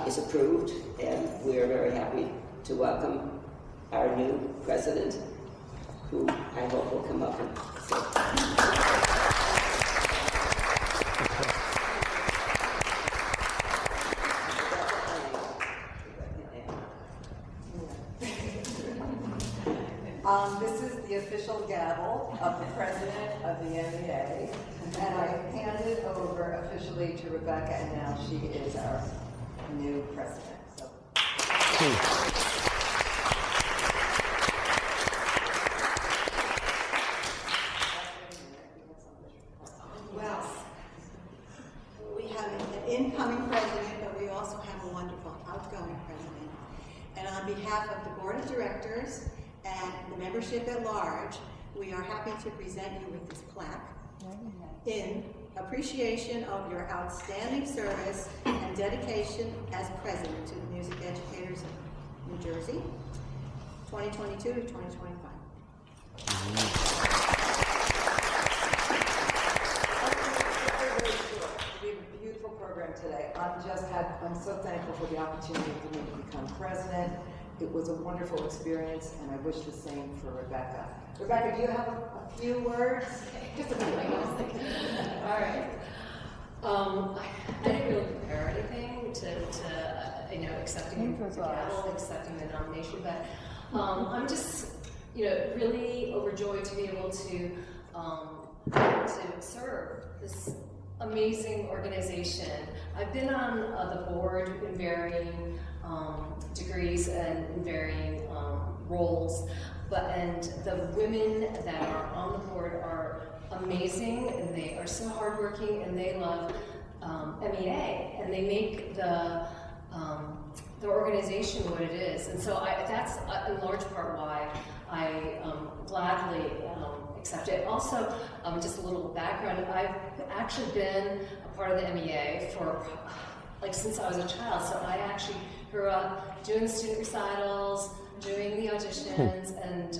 is approved, and we are very happy to welcome our new president, who I hope will come up and say. This is the official gavel of the president of the MEA, and I hand it over officially to Rebecca, and now she is our new president. So. Well, we have an incoming president, but we also have a wonderful outgoing president. And on behalf of the board of directors and the membership at large, we are happy to present you with this plaque in appreciation of your outstanding service and dedication as president to the music educators of New Jersey, 2022 to 2025. We have a beautiful program today. I'm so thankful for the opportunity for me to become president. It was a wonderful experience, and I wish the same for Rebecca. Rebecca, do you have a few words? Just a few. All right. I didn't really prepare anything to accepting the gavel, accepting the nomination, but I'm just, really overjoyed to be able to serve this amazing organization. I've been on the board in varying degrees and in varying roles, and the women that are on the board are amazing, and they are so hardworking, and they love MEA, and they make the organization what it is. And so that's in large part why I gladly accept it. Also, just a little background, I've actually been a part of the MEA for since I was a child. So I actually grew up doing the student recitals, doing the auditions, and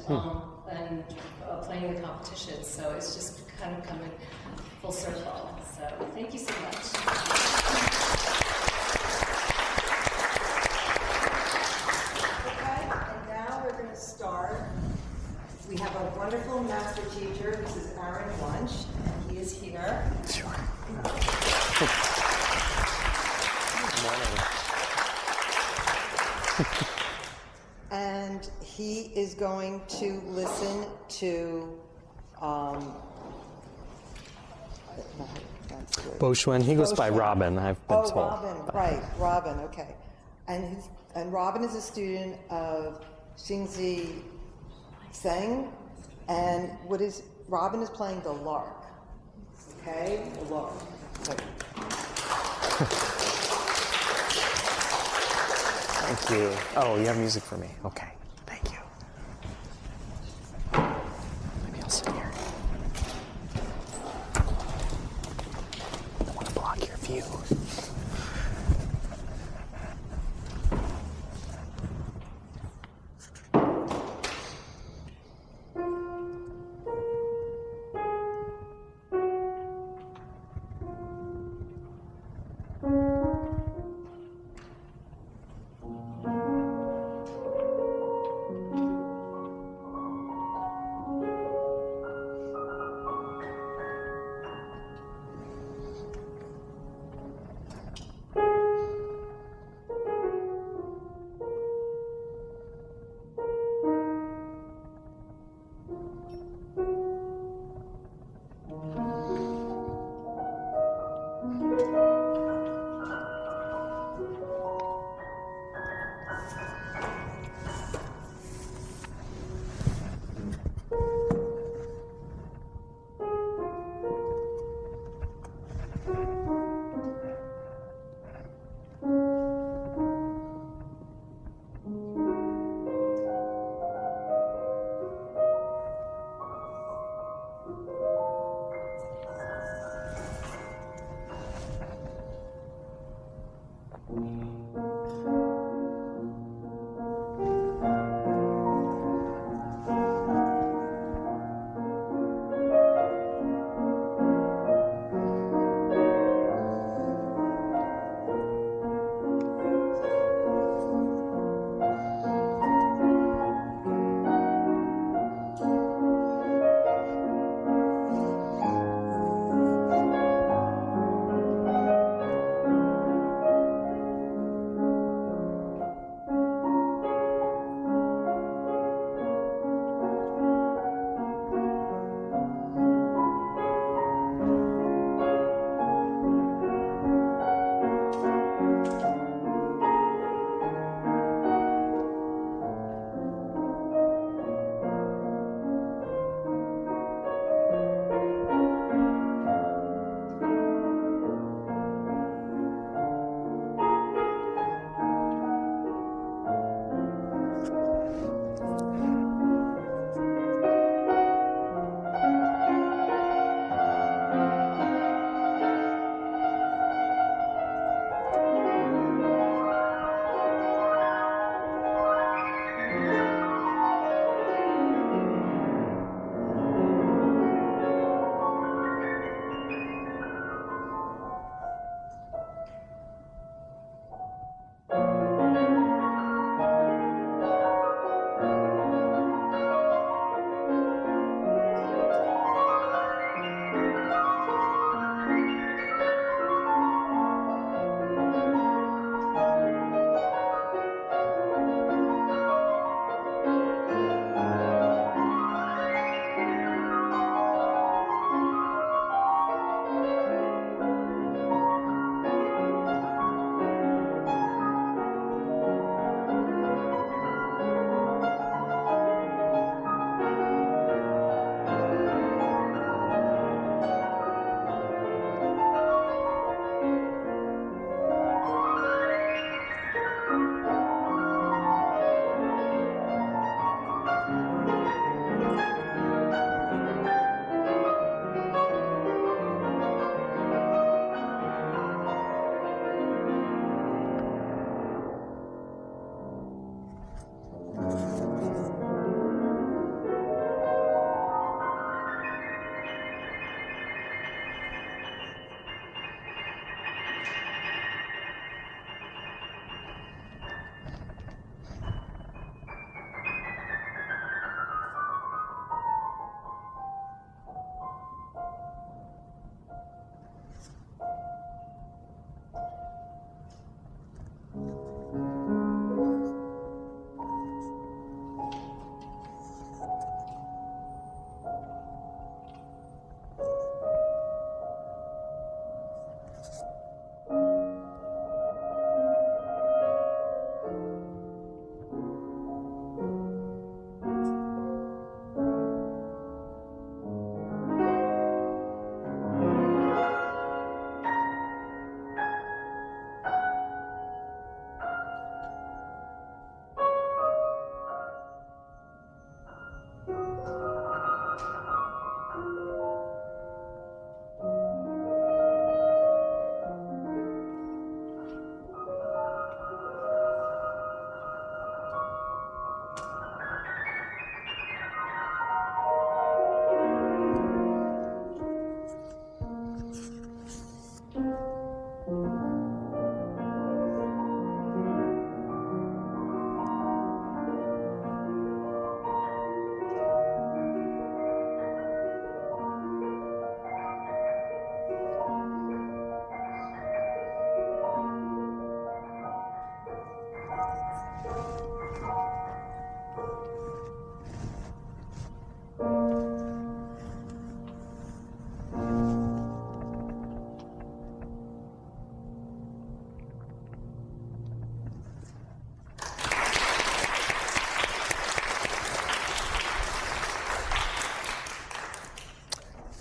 playing the competitions. So it's just kind of coming full circle. So thank you so much. Okay, and now we're going to start. We have a wonderful master teacher. This is Wunsch, and he is here. Sure. And he is going to listen to Boschwen, he goes by Robin, I've been told. Robin, right, Robin, okay. And Robin is a student of Xingzi Seng, and Robin is playing the lark, okay? The lark. Okay. Thank you. Oh, you have music for me. Okay, thank you. Maybe I'll sit here. I don't want to block your view.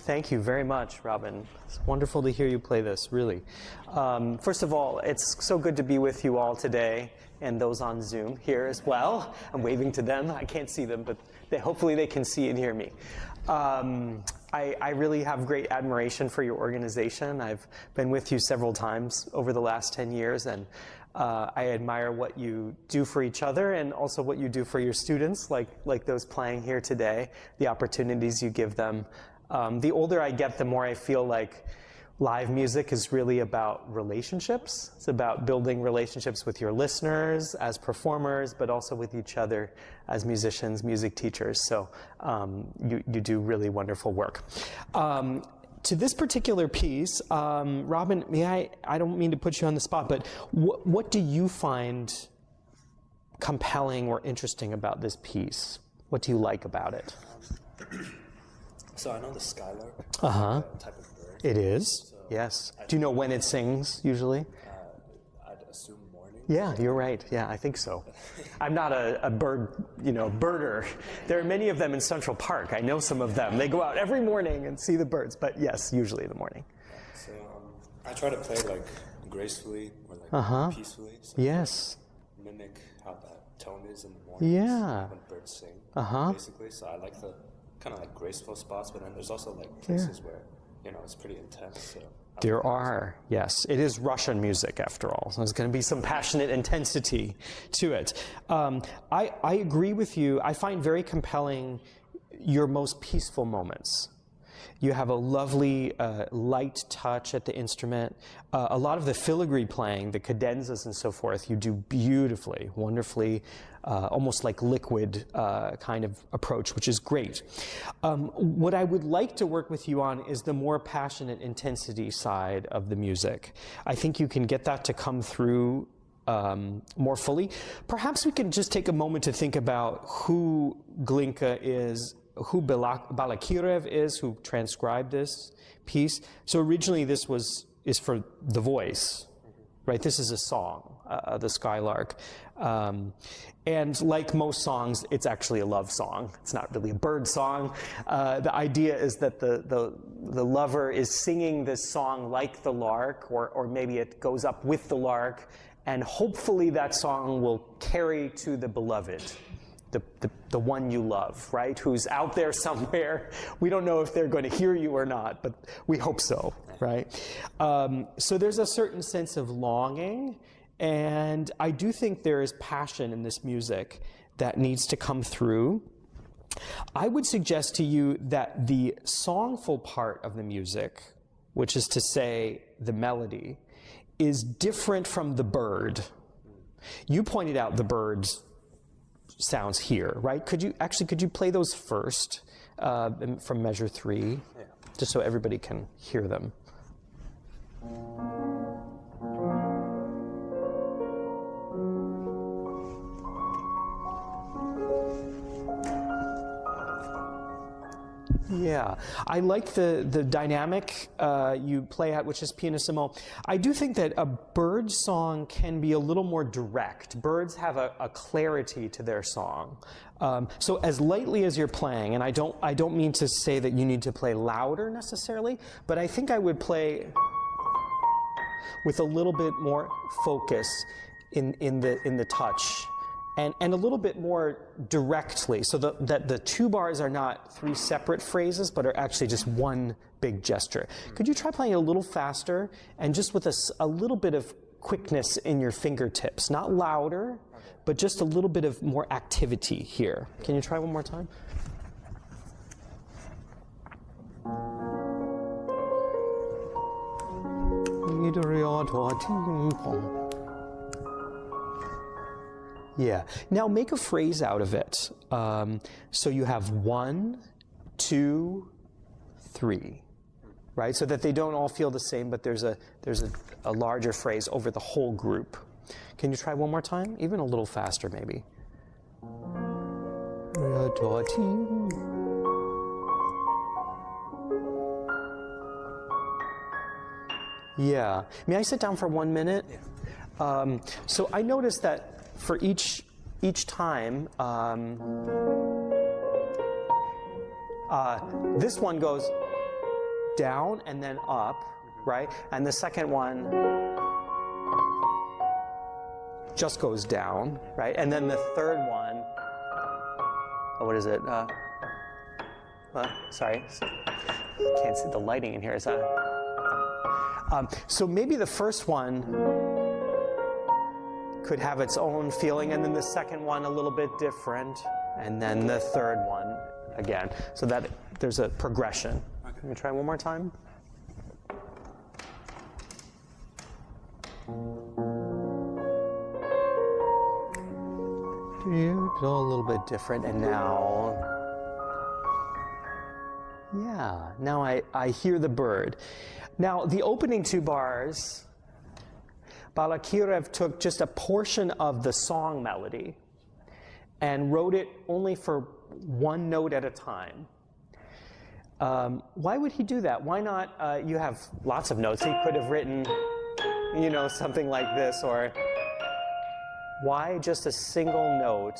Thank you very much, Robin. It's wonderful to hear you play this, really. First of all, it's so good to be with you all today, and those on Zoom here as well. I'm waving to them. I can't see them, but hopefully they can see and hear me. I really have great admiration for your organization. I've been with you several times over the last 10 years, and I admire what you do for each other and also what you do for your students, like those playing here today, the opportunities you give them. The older I get, the more I feel like live music is really about relationships. It's about building relationships with your listeners as performers, but also with each other as musicians, music teachers. So you do really wonderful work. To this particular piece, Robin, I don't mean to put you on the spot, but what do you find compelling or interesting about this piece? What do you like about it? So I know the skylark type of bird. It is, So yes. Do you know when it sings, usually? I'd assume morning. Yeah, you're right. Yeah, I think so. I'm not a bird, birder. There are many of them in Central Park. I know some of them. They go out every morning and see the birds, but yes, usually in the morning. So I try to play like gracefully or like peacefully. So Yes. mimic how that tone is in the morning. Yeah. When birds sing. Uh-huh. Basically, so I like the kind of like graceful spots, but then there's also like places where it's pretty intense. So There are, yes. It is Russian music, after all. So there's going to be some passionate intensity to it. I agree with you. I find very compelling your most peaceful moments. You have a lovely light touch at the instrument. A lot of the filigree playing, the cadenzas and so forth, you do beautifully, wonderfully, almost like liquid kind of approach, which is great. What I would like to work with you on is the more passionate intensity side of the music. I think you can get that to come through more fully. Perhaps we can just take a moment to think about who Glinka is, who Balakirev is, who transcribed this piece. So originally this is for the voice, right? This is a song, the Skylark. And like most songs, it's actually a love song. It's not really a bird song. The idea is that the lover is singing this song like the lark, or maybe it goes up with the lark, and hopefully that song will carry to the beloved. The one you love, right? Who's out there somewhere. We don't know if they're going to hear you or not, but we hope so, right? So there's a certain sense of longing, and I do think there is passion in this music that needs to come through. I would suggest to you that the songful part of the music, which is to say the melody, is different from the bird. You pointed out the bird's sounds here, right? Could you play those first from measure 3, just so everybody can hear them? Yeah, I like the dynamic you play at, which is pianissimo. I do think that a bird song can be a little more direct. Birds have a clarity to their song. So as lightly as you're playing, and I don't mean to say that you need to play louder necessarily, but I think I would play with a little bit more focus in the touch. And a little bit more directly, so that the 2 bars are not 3 separate phrases, but are actually just one big gesture. Could you try playing a little faster, and just with a little bit of quickness in your fingertips? Not louder, but just a little bit of more activity here. Can you try one more time? Yeah. Now make a phrase out of it. So you have 1, 2, 3, right? So that they don't all feel the same, but there's a larger phrase over the whole group. Can you try one more time? Even a little faster, maybe. Yeah. May I sit down for 1 minute? Yeah. So I noticed that for each time, this one goes down and then up, right? And the second one just goes down, right? And then the third one, what is it? Sorry, can't see the lighting in here. Is that? So maybe the first one could have its own feeling, and then the second one a little bit different, and then the third one again. So that there's a progression. Okay. Let me try one more time. It's a little bit different, and now, yeah, now I hear the bird. Now, the opening two bars, Balakirev took just a portion of the song melody and wrote it only for one note at a time. Why would he do that? Why not, you have lots of notes. He could have written, you know, something like this, or why just a single note?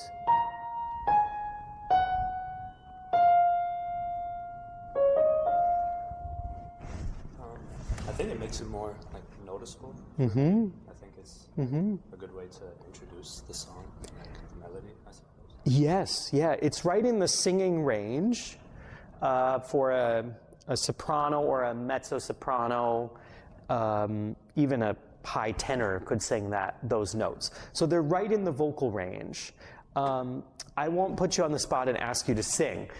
I think it makes it more like noticeable. Mm-hmm. I think it's Mm-hmm. a good way to introduce the song, like the melody, I suppose. Yes, yeah, it's right in the singing range for a soprano or a mezzo-soprano, even a high tenor could sing those notes. So they're right in the vocal range. I won't put you on the spot and ask you to sing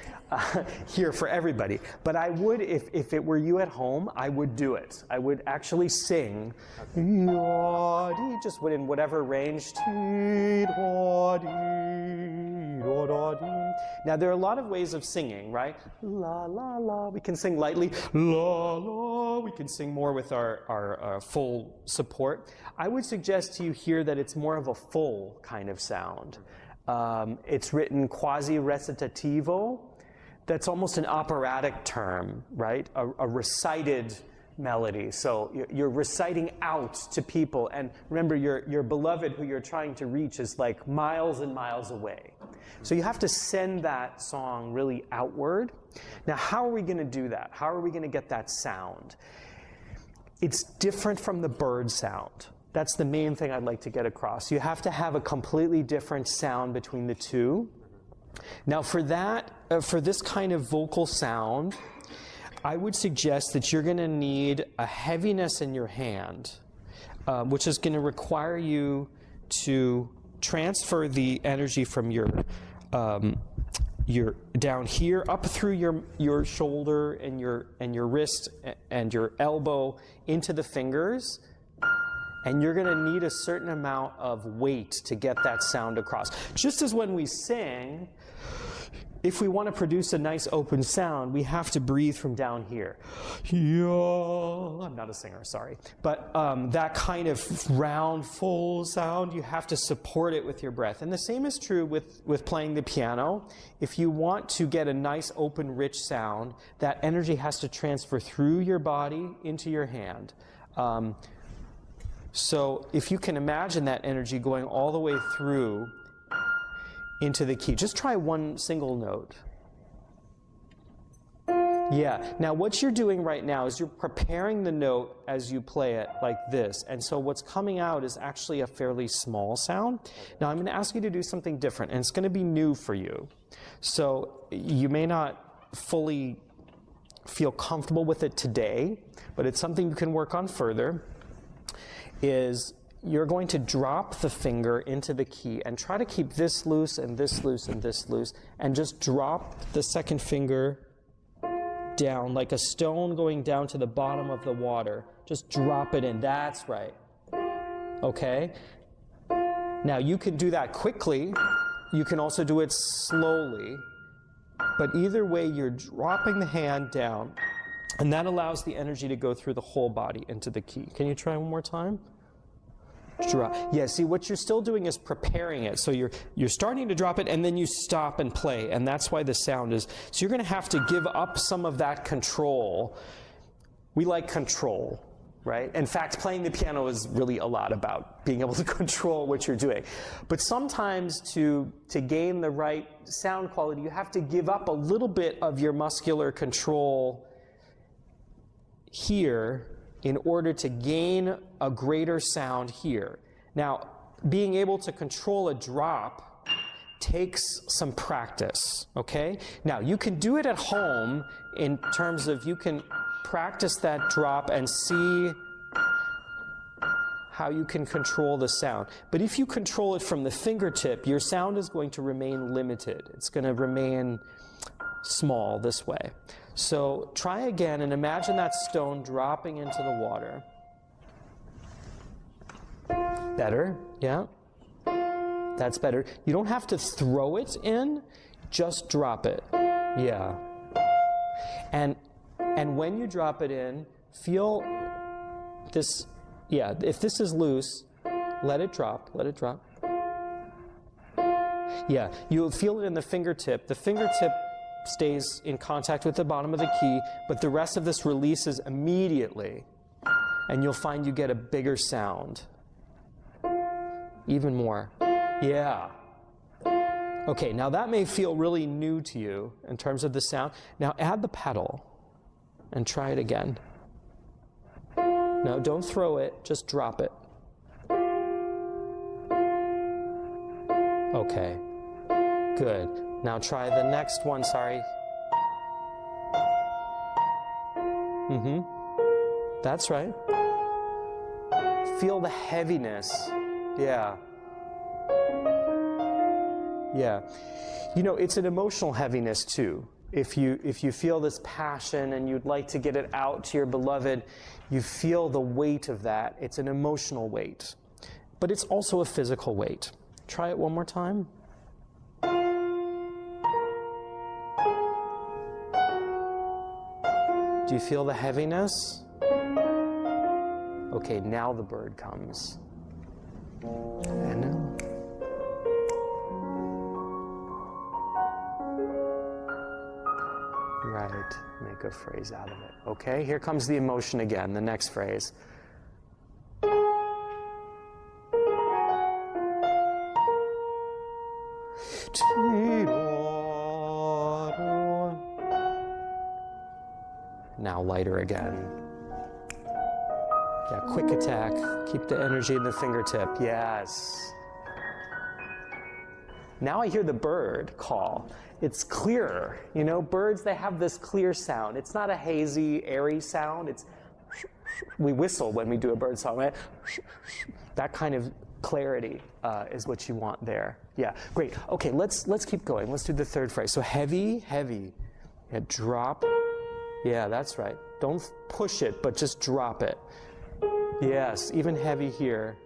here for everybody, but I would, if it were you at home, I would do it. I would actually sing, okay. Just in whatever range. Now, there are a lot of ways of singing, right? La, la, la. We can sing lightly. La, la. We can sing more with our full support. I would suggest to you here that it's more of a full kind of sound. It's written quasi-recitativo. That's almost an operatic term, right? A recited melody. So you're reciting out to people. And remember, your beloved who you're trying to reach is like miles and miles away. So you have to send that song really outward. Now, how are we going to do that? How are we going to get that sound? It's different from the bird sound. That's the main thing I'd like to get across. You have to have a completely different sound between the two. Now, for this kind of vocal sound, I would suggest that you're going to need a heaviness in your hand, which is going to require you to transfer the energy from your down here up through your shoulder and your wrist and your elbow into the fingers. And you're going to need a certain amount of weight to get that sound across. Just as when we sing, if we want to produce a nice open sound, we have to breathe from down here. I'm not a singer, sorry. But that kind of round, full sound, you have to support it with your breath. And the same is true with playing the piano. If you want to get a nice, open, rich sound, that energy has to transfer through your body into your hand. So if you can imagine that energy going all the way through into the key, just try one single note. Yeah, now what you're doing right now is you're preparing the note as you play it like this. And so what's coming out is actually a fairly small sound. Now I'm going to ask you to do something different, and it's going to be new for you. So you may not fully feel comfortable with it today, but it's something you can work on further. Is you're going to drop the finger into the key and try to keep this loose and this loose and this loose, and just drop the second finger down like a stone going down to the bottom of the water. Just drop it in. That's right. Okay? Now you can do that quickly. You can also do it slowly. But either way, you're dropping the hand down, and that allows the energy to go through the whole body into the key. Can you try one more time? Drop. Yeah, see, what you're still doing is preparing it. So you're starting to drop it, and then you stop and play, and that's why the sound is. So you're going to have to give up some of that control. We like control, right? In fact, playing the piano is really a lot about being able to control what you're doing. But sometimes to gain the right sound quality, you have to give up a little bit of your muscular control here in order to gain a greater sound here. Now, being able to control a drop takes some practice, okay? Now, you can do it at home in terms of you can practice that drop and see how you can control the sound. But if you control it from the fingertip, your sound is going to remain limited. It's going to remain small this way. So try again and imagine that stone dropping into the water. Better, yeah. That's better. You don't have to throw it in, just drop it. Yeah. And when you drop it in, feel this, yeah, if this is loose, let it drop, let it drop. Yeah, you'll feel it in the fingertip. The fingertip stays in contact with the bottom of the key, but the rest of this releases immediately, and you'll find you get a bigger sound. Even more. Yeah. Okay, now that may feel really new to you in terms of the sound. Now add the pedal and try it again. No, don't throw it, just drop it. Okay, good. Now try the next one, sorry. That's right. Feel the heaviness. Yeah. Yeah. You know, it's an emotional heaviness too. If you feel this passion and you'd like to get it out to your beloved, you feel the weight of that. It's an emotional weight. But it's also a physical weight. Try it one more time. Do you feel the heaviness? Okay, now the bird comes. And now. Right, make a phrase out of it. Okay, here comes the emotion again, the next phrase. Now lighter again. Yeah, quick attack. Keep the energy in the fingertip. Yes. Now I hear the bird call. It's clearer. You know, birds, they have this clear sound. It's not a hazy, airy sound. It's, we whistle when we do a bird song, right? That kind of clarity is what you want there. Yeah, great. Okay, let's keep going. Let's do the third phrase. So heavy, heavy. Yeah, drop. Yeah, that's right. Don't push it, but just drop it. Yes, even heavy here.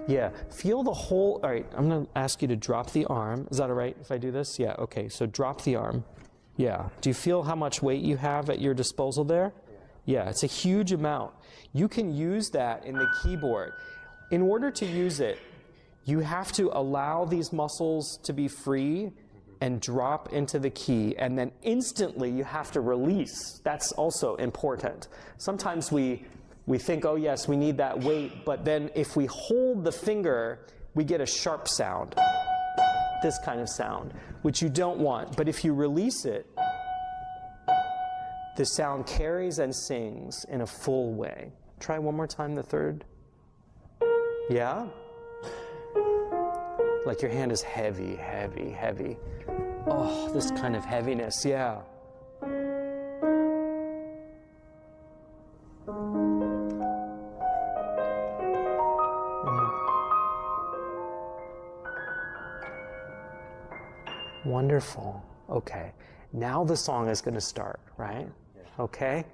Yeah, feel the whole, all right, I'm going to ask you to drop the arm. Is that all right if I do this? Yeah, okay, so drop the arm. Yeah, do you feel how much weight you have at your disposal there? Yeah, it's a huge amount. You can use that in the keyboard. In order to use it, you have to allow these muscles to be free and drop into the key, and then instantly you have to release. That's also important. Sometimes we think, oh yes, we need that weight, but then if we hold the finger, we get a sharp sound, this kind of sound, which you don't want. But if you release it, the sound carries and sings in a full way. Try one more time, the third. Yeah? Like your hand is heavy, heavy, heavy. Oh, this kind of heaviness, yeah. Wonderful. Okay. Now the song is going to start, right? Okay.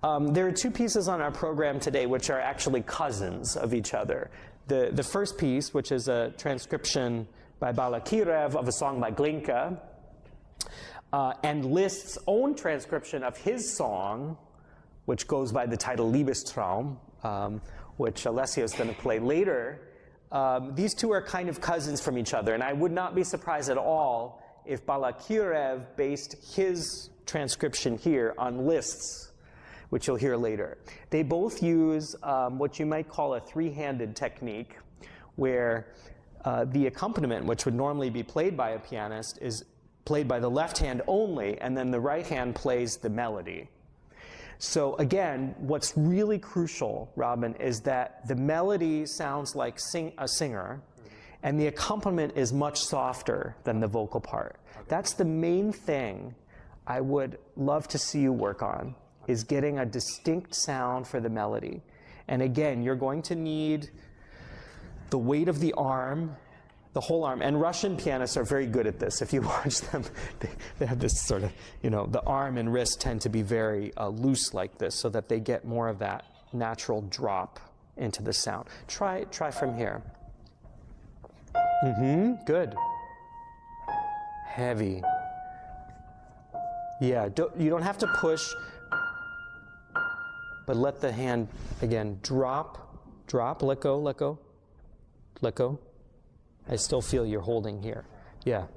There are two pieces on our program today which are actually cousins of each other. The first piece, which is a transcription by Balakirev of a song by Glinka, and Liszt's own transcription of his song, which goes by the title Liebestraum, which Alessio is going to play later. These two are kind of cousins from each other, and I would not be surprised at all if Balakirev based his transcription here on Liszt's, which you'll hear later. They both use what you might call a three-handed technique, where the accompaniment, which would normally be played by a pianist, is played by the left hand only, and then the right hand plays the melody. So again, what's really crucial, Robin, is that the melody sounds like a singer, and the accompaniment is much softer than the vocal part. That's the main thing I would love to see you work on, is getting a distinct sound for the melody. And again, you're going to need the weight of the arm, the whole arm. And Russian pianists are very good at this. If you watch them, they have this sort of, the arm and wrist tend to be very loose like this so that they get more of that natural drop into the sound. Try from here. Good. Heavy. Yeah, you don't have to push, but let the hand, again, drop, let go, let go, let go. I still feel you're holding here. Yeah,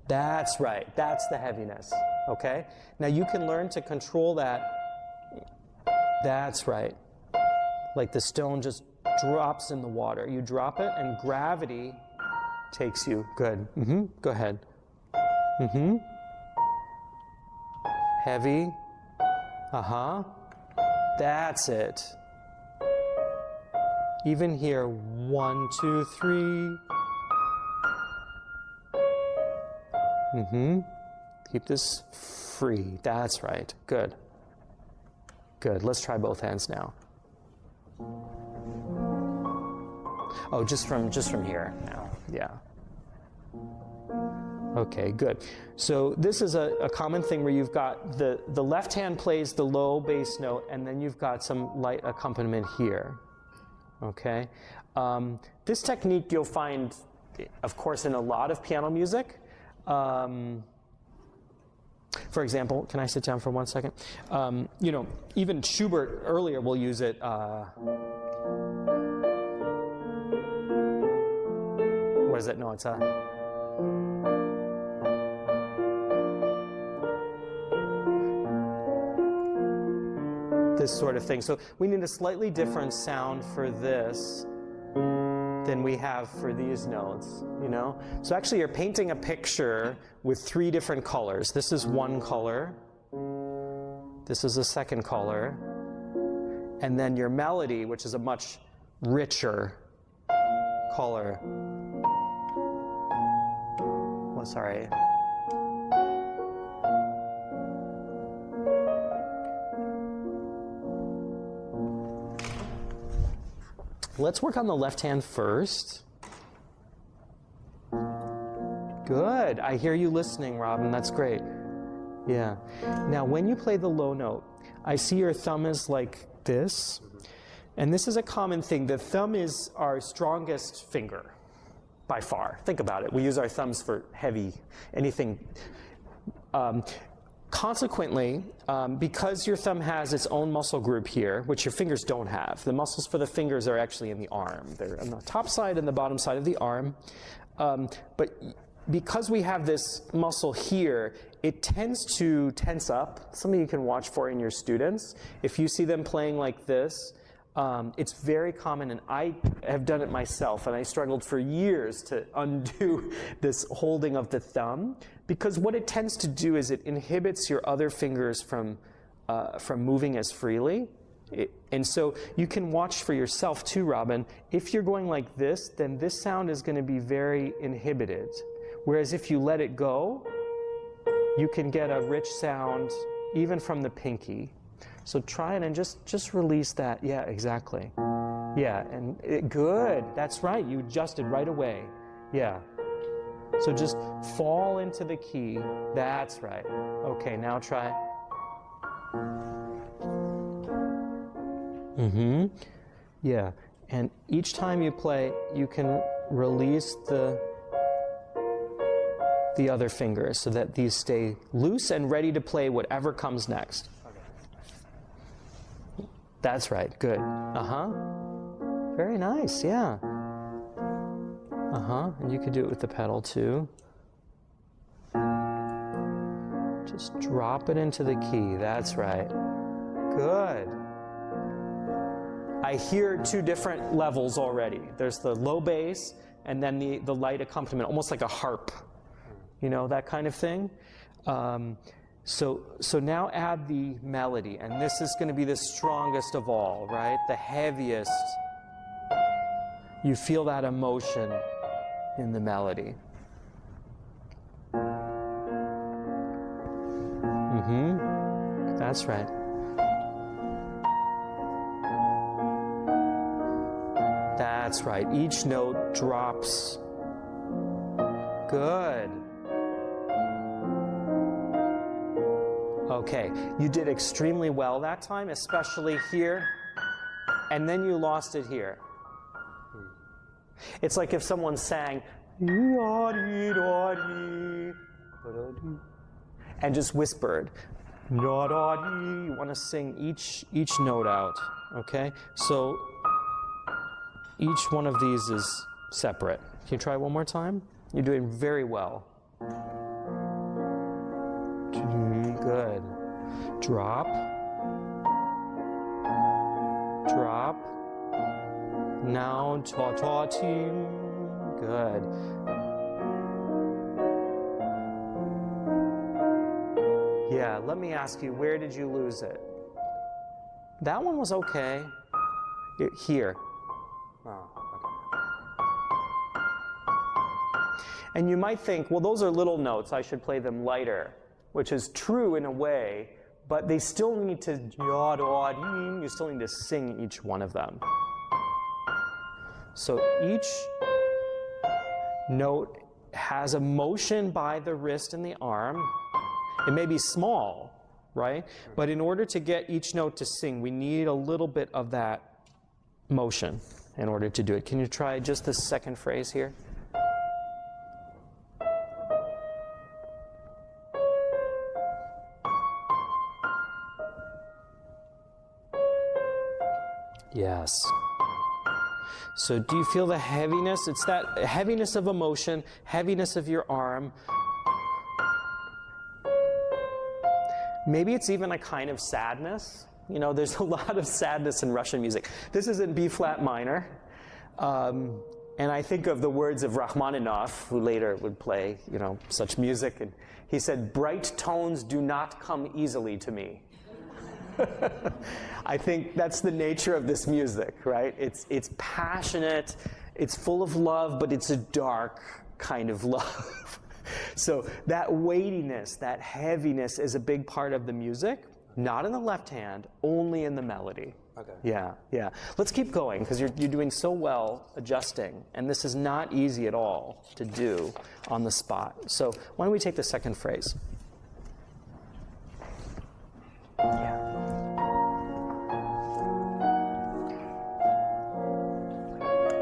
that's right. That's the heaviness, okay? Now you can learn to control that. That's right. Like the stone just drops in the water. You drop it and gravity takes you. Good. Go ahead. Heavy. That's it. Even here, 1, 2, 3. Keep this free. That's right. Good. Good. Let's try both hands now. Oh, just from here now. Yeah. Okay, good. So this is a common thing where you've got the left hand plays the low bass note, and then you've got some light accompaniment here. Okay? This technique you'll find, of course, in a lot of piano music. For example, can I sit down for 1 second? Even Schubert earlier will use it. What is it? No, it's this sort of thing. So we need a slightly different sound for this than we have for these notes, So actually you're painting a picture with 3 different colors. This is one color. This is a second color. And then your melody, which is a much richer color. Oh, sorry. Let's work on the left hand first. Good. I hear you listening, Robin. That's great. Yeah. Now, when you play the low note, I see your thumb is like this. And this is a common thing. The thumb is our strongest finger, by far. Think about it. We use our thumbs for heavy, anything. Consequently, because your thumb has its own muscle group here, which your fingers don't have, the muscles for the fingers are actually in the arm. They're on the top side and the bottom side of the arm. But because we have this muscle here, it tends to tense up. Something you can watch for in your students. If you see them playing like this, it's very common, and I have done it myself, and I struggled for years to undo this holding of the thumb, because what it tends to do is it inhibits your other fingers from moving as freely. And so you can watch for yourself too, Robin. If you're going like this, then this sound is going to be very inhibited. Whereas if you let it go, you can get a rich sound even from the pinky. So try it and just release that. Yeah, exactly. Yeah, and good. That's right. You adjusted right away. Yeah. So just fall into the key. That's right. Okay, now try. Yeah. And each time you play, you can release the other fingers so that these stay loose and ready to play whatever comes next. That's right. Good. Very nice. Yeah. And you could do it with the pedal too. Just drop it into the key. That's right. Good. I hear 2 different levels already. There's the low bass and then the light accompaniment, almost like a harp. you know, that kind of thing. So now add the melody, and this is going to be the strongest of all, right? The heaviest. You feel that emotion in the melody. That's right. That's right. Each note drops. Good. Okay, you did extremely well that time, especially here, and then you lost it here. It's like if someone sang and just whispered. You want to sing each note out, okay? So each one of these is separate. Can you try one more time? You're doing very well. Good. Drop. Drop. Now ta team. Good. Yeah, let me ask you, where did you lose it? That one was okay. Here. Oh, okay. And you might think, well, those are little notes, I should play them lighter, which is true in a way, but they still need to, you still need to sing each one of them. So each note has a motion by the wrist and the arm. It may be small, right? But in order to get each note to sing, we need a little bit of that motion in order to do it. Can you try just the second phrase here? Yes. So do you feel the heaviness? It's that heaviness of emotion, heaviness of your arm. Maybe it's even a kind of sadness. You know, there's a lot of sadness in Russian music. This is in B-flat minor. And I think of the words of Rachmaninoff, who later would play, you know, such music. And he said, "Bright tones do not come easily to me." I think that's the nature of this music, right? It's passionate, it's full of love, but it's a dark kind of love. So that weightiness, that heaviness is a big part of the music, not in the left hand, only in the melody. Okay. Yeah, yeah. Let's keep going, because you're doing so well adjusting, and this is not easy at all to do on the spot. So why don't we take the second phrase? Yeah.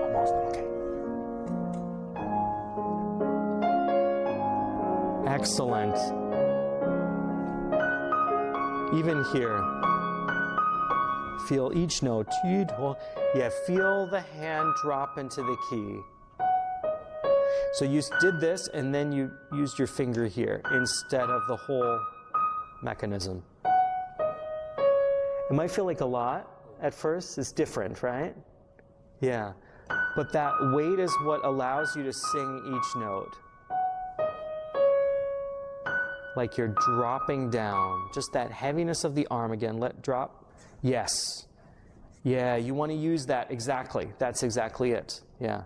Almost, okay. Excellent. Even here, feel each note. Yeah, feel the hand drop into the key. So you did this, and then you used your finger here instead of the whole mechanism. It might feel like a lot at first. It's different, right? Yeah. But that weight is what allows you to sing each note. Like you're dropping down. Just that heaviness of the arm again. Let drop. Yes. Yeah, you want to use that exactly. That's exactly it. Yeah.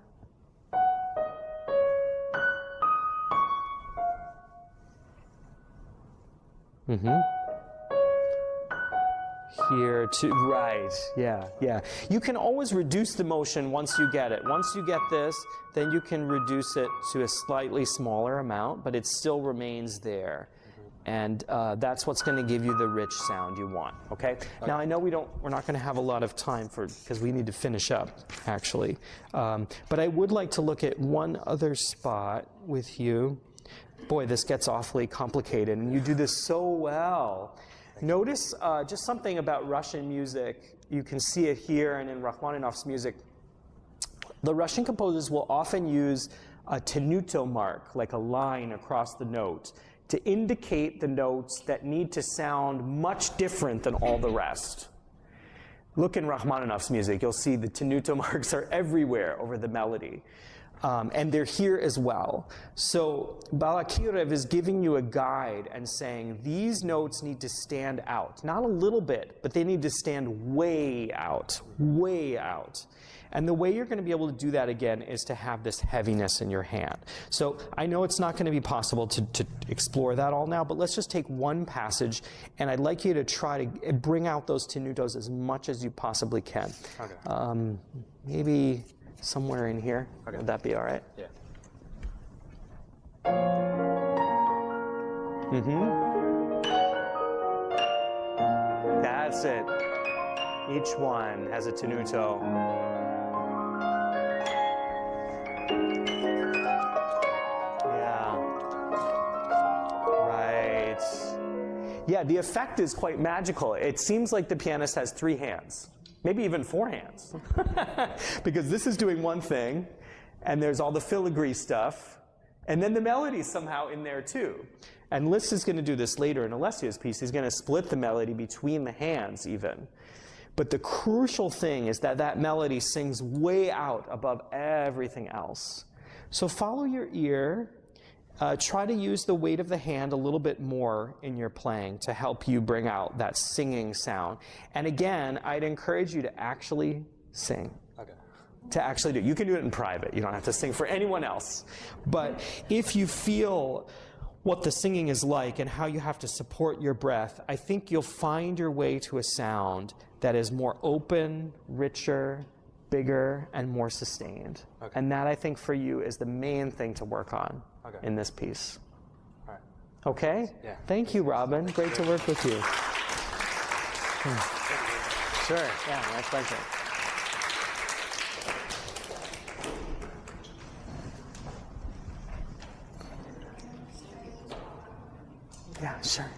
Here too, right, yeah, yeah. You can always reduce the motion once you get it. Once you get this, then you can reduce it to a slightly smaller amount, but it still remains there. And that's what's going to give you the rich sound you want, okay? Now, I know we're not going to have a lot of time because we need to finish up, actually. But I would like to look at one other spot with you. Boy, this gets awfully complicated, and you do this so well. Notice just something about Russian music. You can see it here and in Rachmaninoff's music. The Russian composers will often use a tenuto mark, like a line across the note, to indicate the notes that need to sound much different than all the rest. Look in Rachmaninoff's music, you'll see the tenuto marks are everywhere over the melody. And they're here as well. So Balakirev is giving you a guide and saying these notes need to stand out. Not a little bit, but they need to stand way out, way out. And the way you're going to be able to do that again is to have this heaviness in your hand. So I know it's not going to be possible to explore that all now, but let's just take one passage, and I'd like you to try to bring out those tenutos as much as you possibly can. Okay. Maybe somewhere in here. Okay. Would that be all right? Yeah. That's it. Each one has a tenuto. Yeah. Right. Yeah, the effect is quite magical. It seems like the pianist has 3 hands, maybe even 4 hands, because this is doing one thing, and there's all the filigree stuff, and then the melody's somehow in there too. And Liszt is going to do this later in Alessia's piece. He's going to split the melody between the hands even. But the crucial thing is that that melody sings way out above everything else. So follow your ear. Try to use the weight of the hand a little bit more in your playing to help you bring out that singing sound. And again, I'd encourage you to actually sing. Okay. To actually do it. You can do it in private. You don't have to sing for anyone else. But if you feel what the singing is like and how you have to support your breath, I think you'll find your way to a sound that is more open, richer, bigger, and more sustained. Okay. And that, I think, for you is the main thing to work on Okay. in this piece. All right. Okay? Yeah. Thank you, Robin. Great to work with you. Sure. Yeah, my pleasure. Yeah, sure.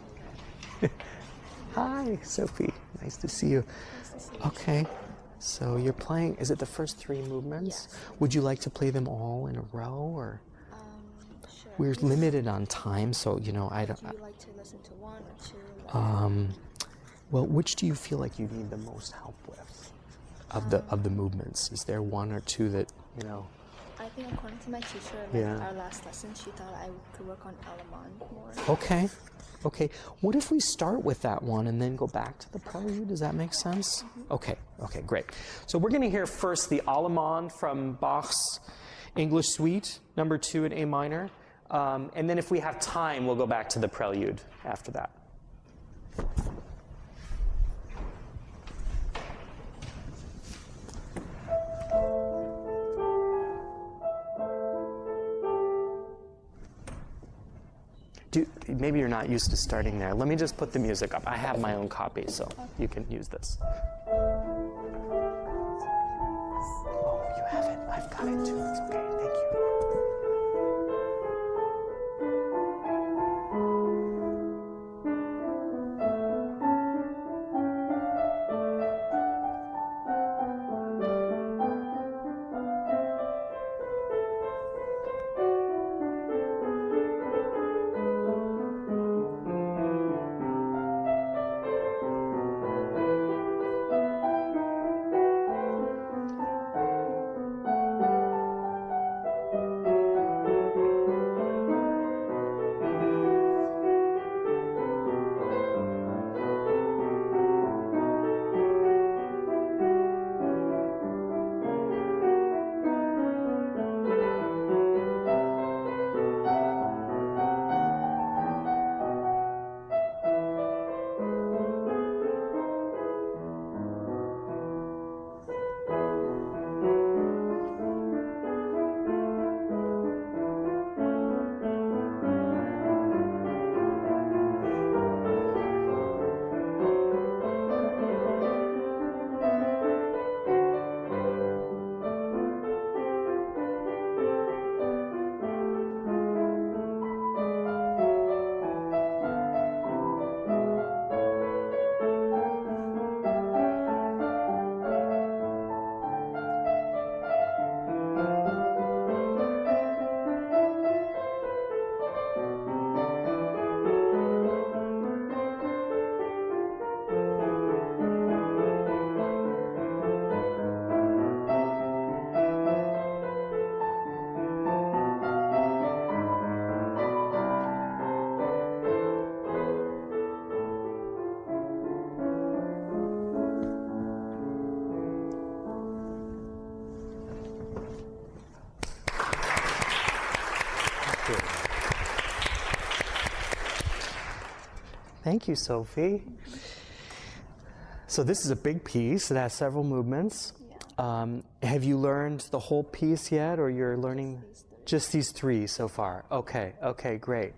Hi, Sophie. Nice to see you. Okay. So you're playing, is it the first 3 movements? Yes. Would you like to play them all in a row, or? Sure. We're limited on time, so, I don't. Do you like to listen to 1 or 2? Well, which do you feel like you need the most help with of the movements? Is there 1 or 2 that, I think according to my teacher, Yeah. our last lesson, she thought I could work on Alamand more. Okay. Okay. What if we start with that one and then go back to the prelude? Does that make sense? Okay. Okay, great. So we're going to hear first the Allemande from Bach's English Suite, number 2 in A minor. And then if we have time, we'll go back to the prelude after that. Maybe you're not used to starting there. Let me just put the music up. I have my own copy, so you can use this. Oh, you have it. I've got it too. It's okay. Thank you. Thank you, Sophie. So this is a big piece. It has several movements. Yeah. Have you learned the whole piece yet, or you're learning just these three so far? Okay, great.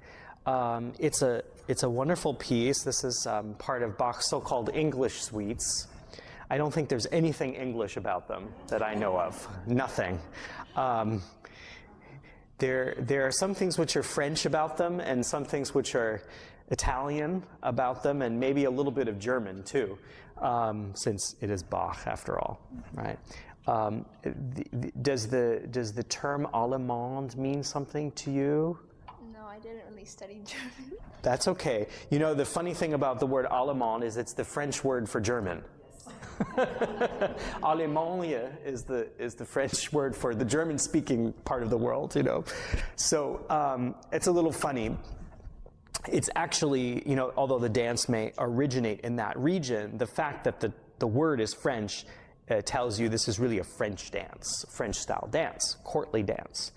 It's a wonderful piece. This is part of Bach's so-called English suites. I don't think there's anything English about them that I know of. Nothing. There are some things which are French about them, and some things which are Italian about them, and maybe a little bit of German too, since it is Bach after all, right? Does the term Allemand mean something to you? No, I didn't really study German. That's okay. You know, the funny thing about the word Allemand is it's the French word for German. Allemagne is the French word for the German-speaking part of the world, you know. So it's a little funny. It's actually, you know, although the dance may originate in that region, the fact that the word is French tells you this is really a French dance, French-style dance, courtly dance.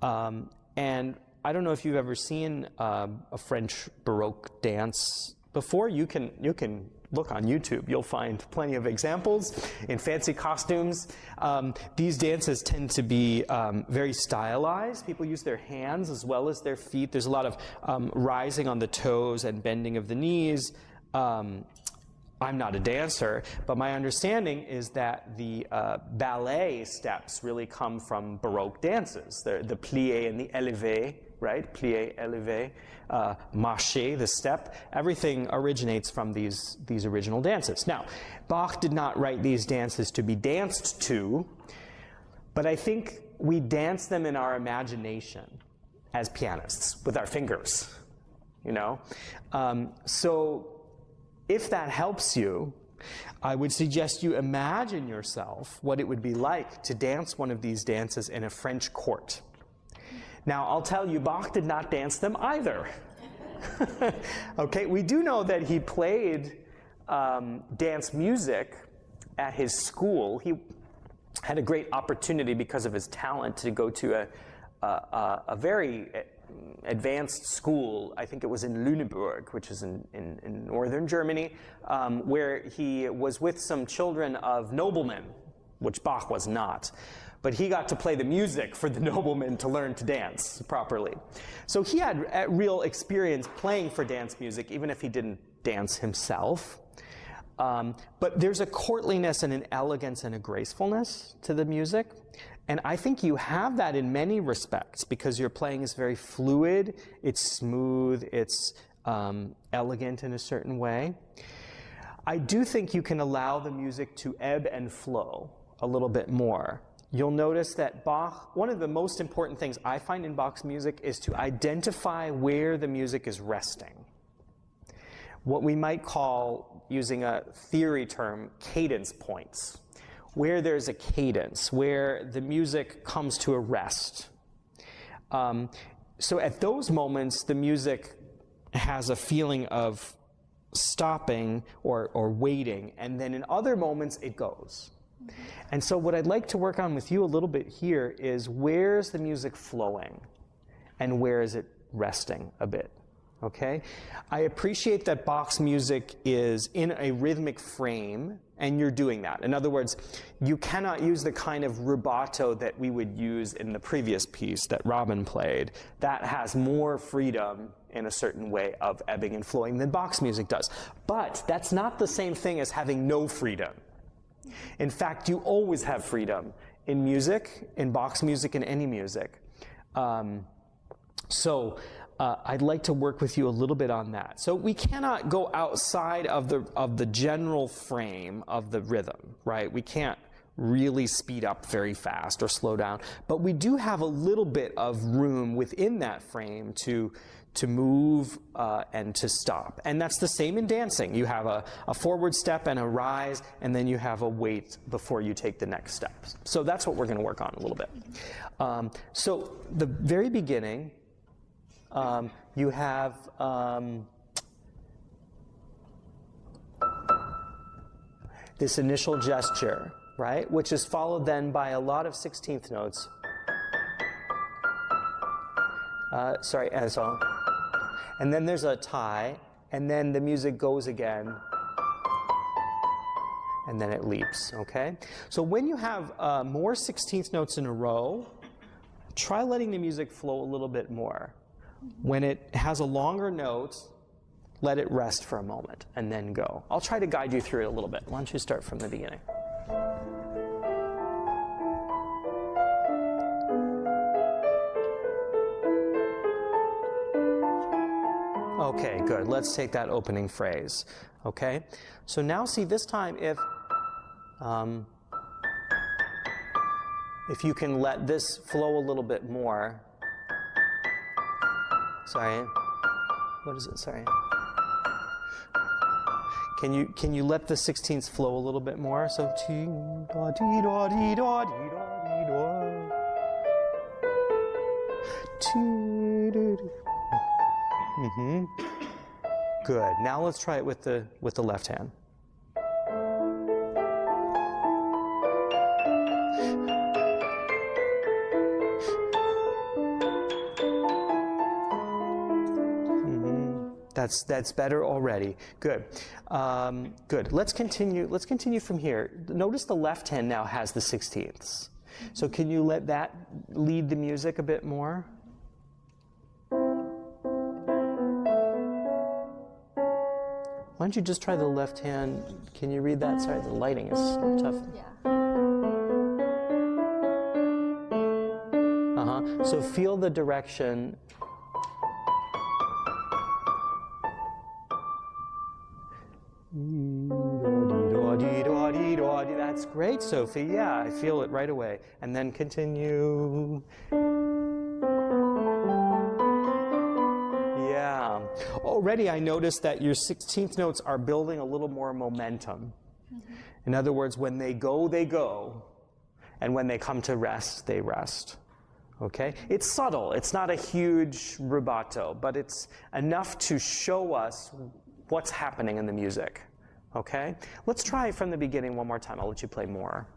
And I don't know if you've ever seen a French Baroque dance before. You can look on YouTube. You'll find plenty of examples in fancy costumes. These dances tend to be very stylized. People use their hands as well as their feet. There's a lot of rising on the toes and bending of the knees. I'm not a dancer, but my understanding is that the ballet steps really come from Baroque dances. The plié and the élevé, right? Plié, élevé, marché, the step. Everything originates from these original dances. Now, Bach did not write these dances to be danced to, but I think we dance them in our imagination as pianists with our fingers, you know? So if that helps you, I would suggest you imagine yourself what it would be like to dance one of these dances in a French court. Now, I'll tell you, Bach did not dance them either. Okay, we do know that he played dance music at his school. He had a great opportunity because of his talent to go to a very advanced school. I think it was in Lüneburg, which is in northern Germany, where he was with some children of noblemen, which Bach was not. But he got to play the music for the noblemen to learn to dance properly. So he had real experience playing for dance music, even if he didn't dance himself. But there's a courtliness and an elegance and a gracefulness to the music. And I think you have that in many respects because your playing is very fluid, it's smooth, it's elegant in a certain way. I do think you can allow the music to ebb and flow a little bit more. You'll notice that Bach, one of the most important things I find in Bach's music is to identify where the music is resting. What we might call, using a theory term, cadence points. Where there's a cadence, where the music comes to a rest. So at those moments, the music has a feeling of stopping or waiting, and then in other moments, it goes. And so what I'd like to work on with you a little bit here is where's the music flowing and where is it resting a bit, okay? I appreciate that Bach's music is in a rhythmic frame and you're doing that. In other words, you cannot use the kind of rubato that we would use in the previous piece that Robin played. That has more freedom in a certain way of ebbing and flowing than Bach's music does. But that's not the same thing as having no freedom. In fact, you always have freedom in music, in Bach's music, in any music. I'd like to work with you a little bit on that. So we cannot go outside of the general frame of the rhythm, right? We can't really speed up very fast or slow down, but we do have a little bit of room within that frame to move and to stop. And that's the same in dancing. You have a forward step and a rise, and then you have a wait before you take the next steps. So that's what we're going to work on a little bit. So the very beginning, you have this initial gesture, right, which is followed then by a lot of 16th notes. And then there's a tie, and then the music goes again, and then it leaps, okay? So when you have more 16th notes in a row, try letting the music flow a little bit more. When it has a longer note, let it rest for a moment, and then go. I'll try to guide you through it a little bit. Why don't you start from the beginning? Okay, good. Let's take that opening phrase. Okay? So now see this time if you can let this flow a little bit more. Sorry. What is it? Sorry. Can you let the 16ths flow a little bit more? So ti da di da di da di da di da. Mm-hmm. Good. Now let's try it with the left hand. That's better already. Good. Good. Let's continue. Let's continue from here. Notice the left hand now has the 16ths. So can you let that lead the music a bit more? Why don't you just try the left hand? Can you read that? Sorry, the lighting is tough. Yeah. So feel the direction. That's great, Sophie. Yeah, I feel it right away. And then continue. Yeah. Already I noticed that your 16th notes are building a little more momentum. Mm-hmm. In other words, when they go, they go. And when they come to rest, they rest. Okay? It's subtle. It's not a huge rubato, but it's enough to show us what's happening in the music. Okay? Let's try from the beginning one more time. I'll let you play more.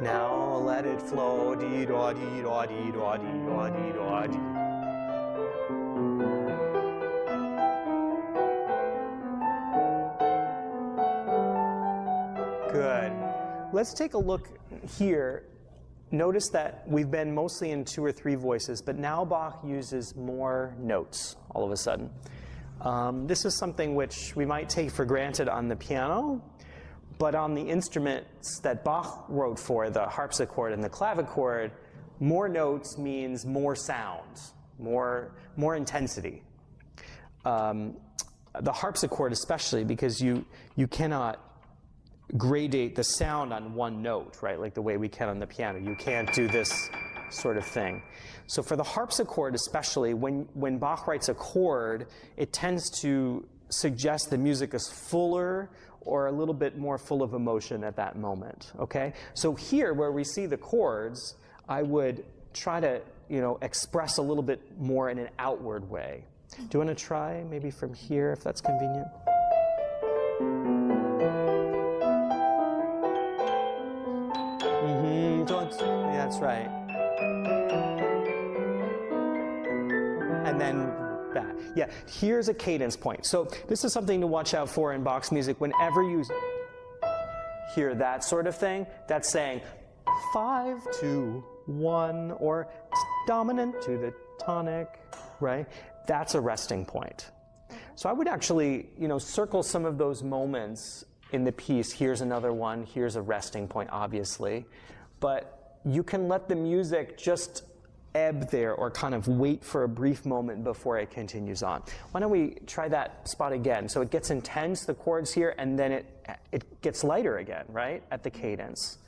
Now let it flow. Dee da dee da dee da dee da dee da dee. Good. Let's take a look here. Notice that we've been mostly in 2 or 3 voices, but now Bach uses more notes all of a sudden. This is something which we might take for granted on the piano, but on the instruments that Bach wrote for, the harpsichord and the clavichord, more notes means more sound, more intensity. The harpsichord especially, because you cannot gradate the sound on one note, right? Like the way we can on the piano. You can't do this sort of thing. So for the harpsichord especially, when Bach writes a chord, it tends to suggest the music is fuller or a little bit more full of emotion at that moment, okay? So here, where we see the chords, I would try to, express a little bit more in an outward way. Do you want to try maybe from here, if that's convenient? That's right. And then that. Yeah, here's a cadence point. So this is something to watch out for in Bach's music. Whenever you hear that sort of thing, that's saying 5, 2, 1, or dominant to the tonic, right? That's a resting point. So I would actually, circle some of those moments in the piece. Here's another one. Here's a resting point, obviously. But you can let the music just ebb there or kind of wait for a brief moment before it continues on. Why don't we try that spot again? So it gets intense, the chords here, and then it gets lighter again, right, at the cadence.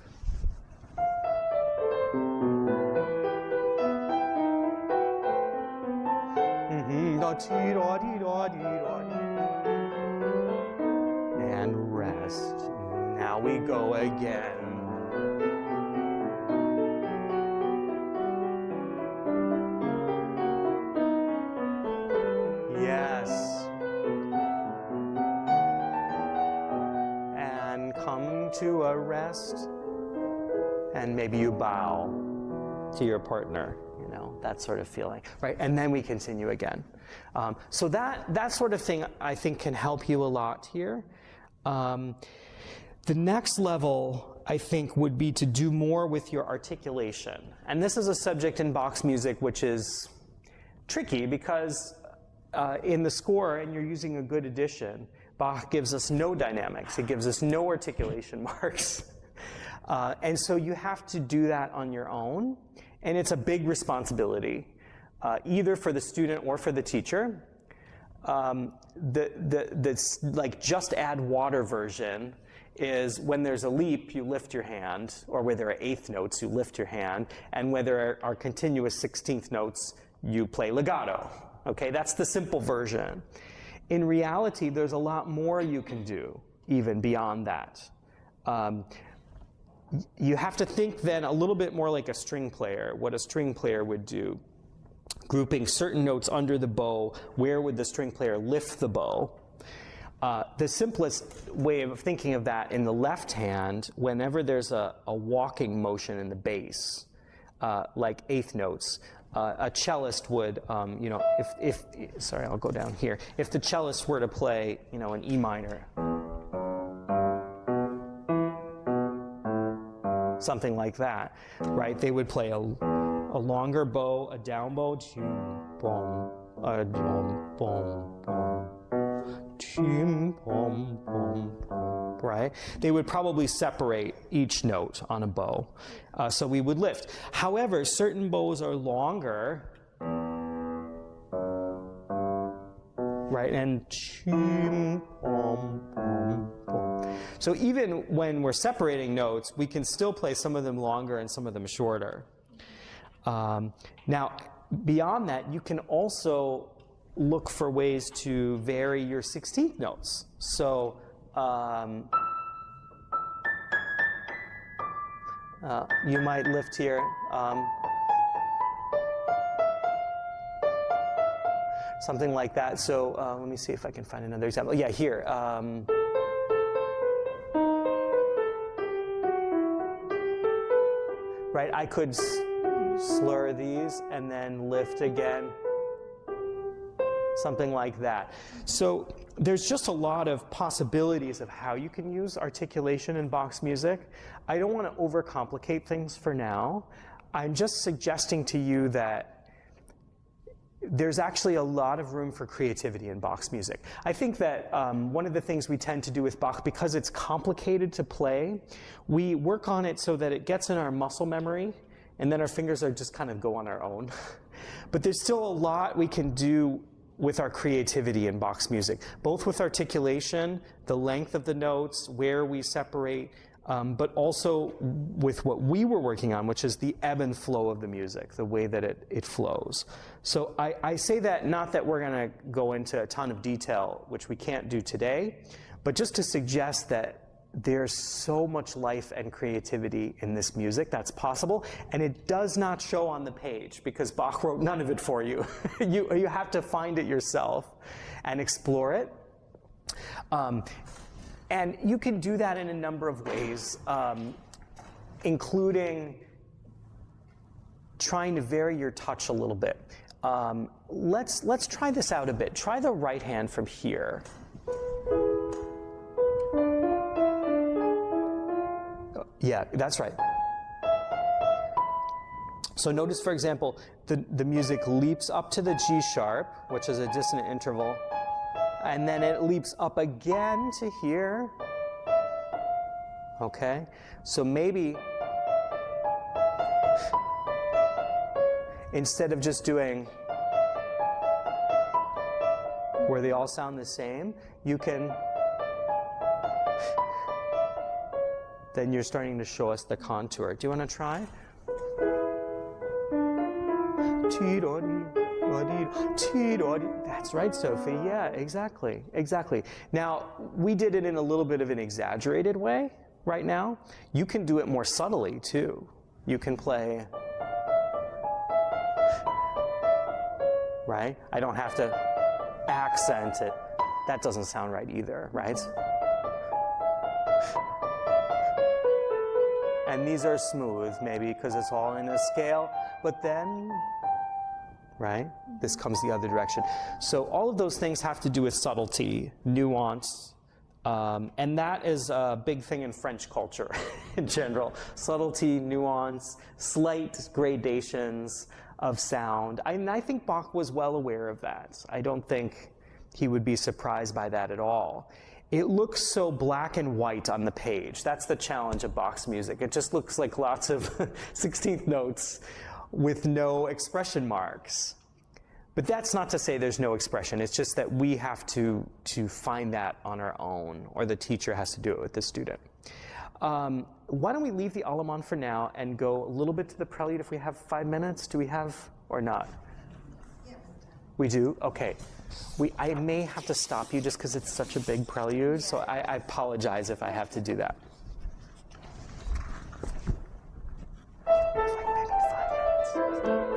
And rest. Now we go again. come to a rest, and maybe you bow to your partner, you know, that sort of feeling, right? And then we continue again. So that sort of thing, I think, can help you a lot here. The next level, I think, would be to do more with your articulation. And this is a subject in Bach's music which is tricky because in the score, and you're using a good edition, Bach gives us no dynamics. He gives us no articulation marks. And so you have to do that on your own. And it's a big responsibility, either for the student or for the teacher. The like just add water version is when there's a leap, you lift your hand, or where there are eighth notes, you lift your hand, and where there are continuous 16th notes, you play legato. Okay, that's the simple version. In reality, there's a lot more you can do, even beyond that. You have to think then a little bit more like a string player, what a string player would do. Grouping certain notes under the bow, where would the string player lift the bow? The simplest way of thinking of that in the left hand, whenever there's a walking motion in the bass, like eighth notes, a cellist would, you know, sorry, I'll go down here. If the cellist were to play, you know, an E minor, something like that, right? They would play a longer bow, a down bow, boom, a boom, boom, boom. Right? They would probably separate each note on a bow. So we would lift. However, certain bows are longer, right? And so even when we're separating notes, we can still play some of them longer and some of them shorter. Now, beyond that, you can also look for ways to vary your 16th notes. So you might lift here. Something like that. So let me see if I can find another example. Yeah, here. Right, I could slur these and then lift again. Something like that. So there's just a lot of possibilities of how you can use articulation in Bach's music. I don't want to overcomplicate things for now. I'm just suggesting to you that there's actually a lot of room for creativity in Bach's music. I think that one of the things we tend to do with Bach, because it's complicated to play, we work on it so that it gets in our muscle memory, and then our fingers are just kind of go on our own. But there's still a lot we can do with our creativity in Bach's music, both with articulation, the length of the notes, where we separate, but also with what we were working on, which is the ebb and flow of the music, the way that it flows. So I say that not that we're going to go into a ton of detail, which we can't do today, but just to suggest that there's so much life and creativity in this music that's possible, and it does not show on the page because Bach wrote none of it for you. You have to find it yourself and explore it. And you can do that in a number of ways, including trying to vary your touch a little bit. Let's try this out a bit. Try the right hand from here. Yeah, that's right. So notice, for example, the music leaps up to the G sharp, which is a dissonant interval, and then it leaps up again to here. Okay? So maybe instead of just doing where they all sound the same, you can, then you're starting to show us the contour. Do you want to try? That's right, Sophie. Yeah, exactly. Now, we did it in a little bit of an exaggerated way right now. You can do it more subtly, too. You can play, right? I don't have to accent it. That doesn't sound right either, right? And these are smooth, maybe because it's all in a scale. But then, right, this comes the other direction. So all of those things have to do with subtlety, nuance, and that is a big thing in French culture in general. Subtlety, nuance, slight gradations of sound. And I think Bach was well aware of that. I don't think he would be surprised by that at all. It looks so black and white on the page. That's the challenge of Bach's music. It just looks like lots of 16th notes with no expression marks. But that's not to say there's no expression. It's just that we have to find that on our own, or the teacher has to do it with the student. Why don't we leave the Allemande for now and go a little bit to the prelude if we have 5 minutes? Do we have, or not? Yeah. We do? Okay. I may have to stop you just because it's such a big prelude, so I apologize if I have to do that. Maybe 5 minutes. 5 minutes.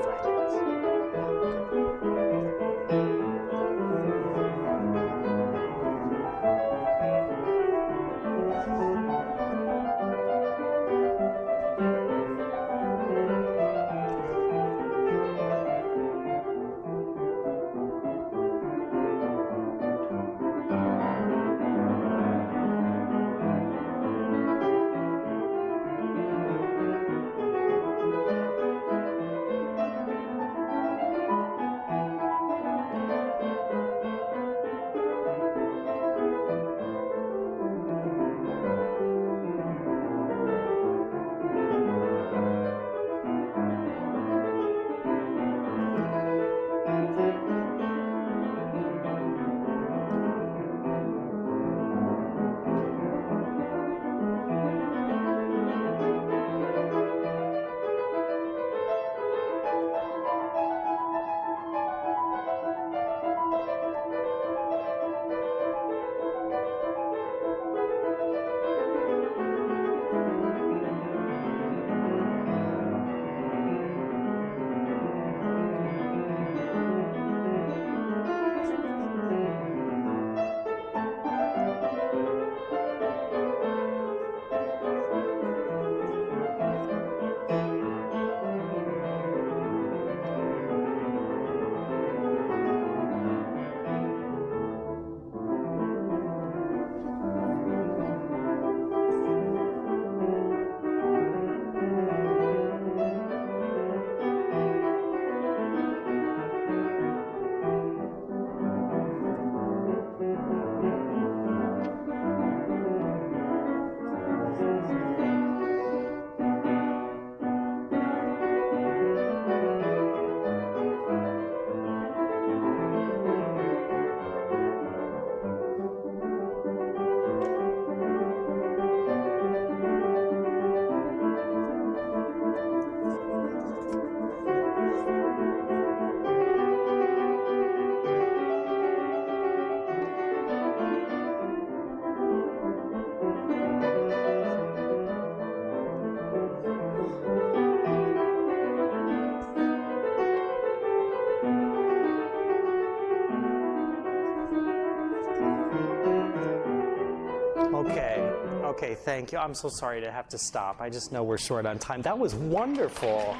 Okay, thank you. I'm so sorry to have to stop. I just know we're short on time. That was wonderful.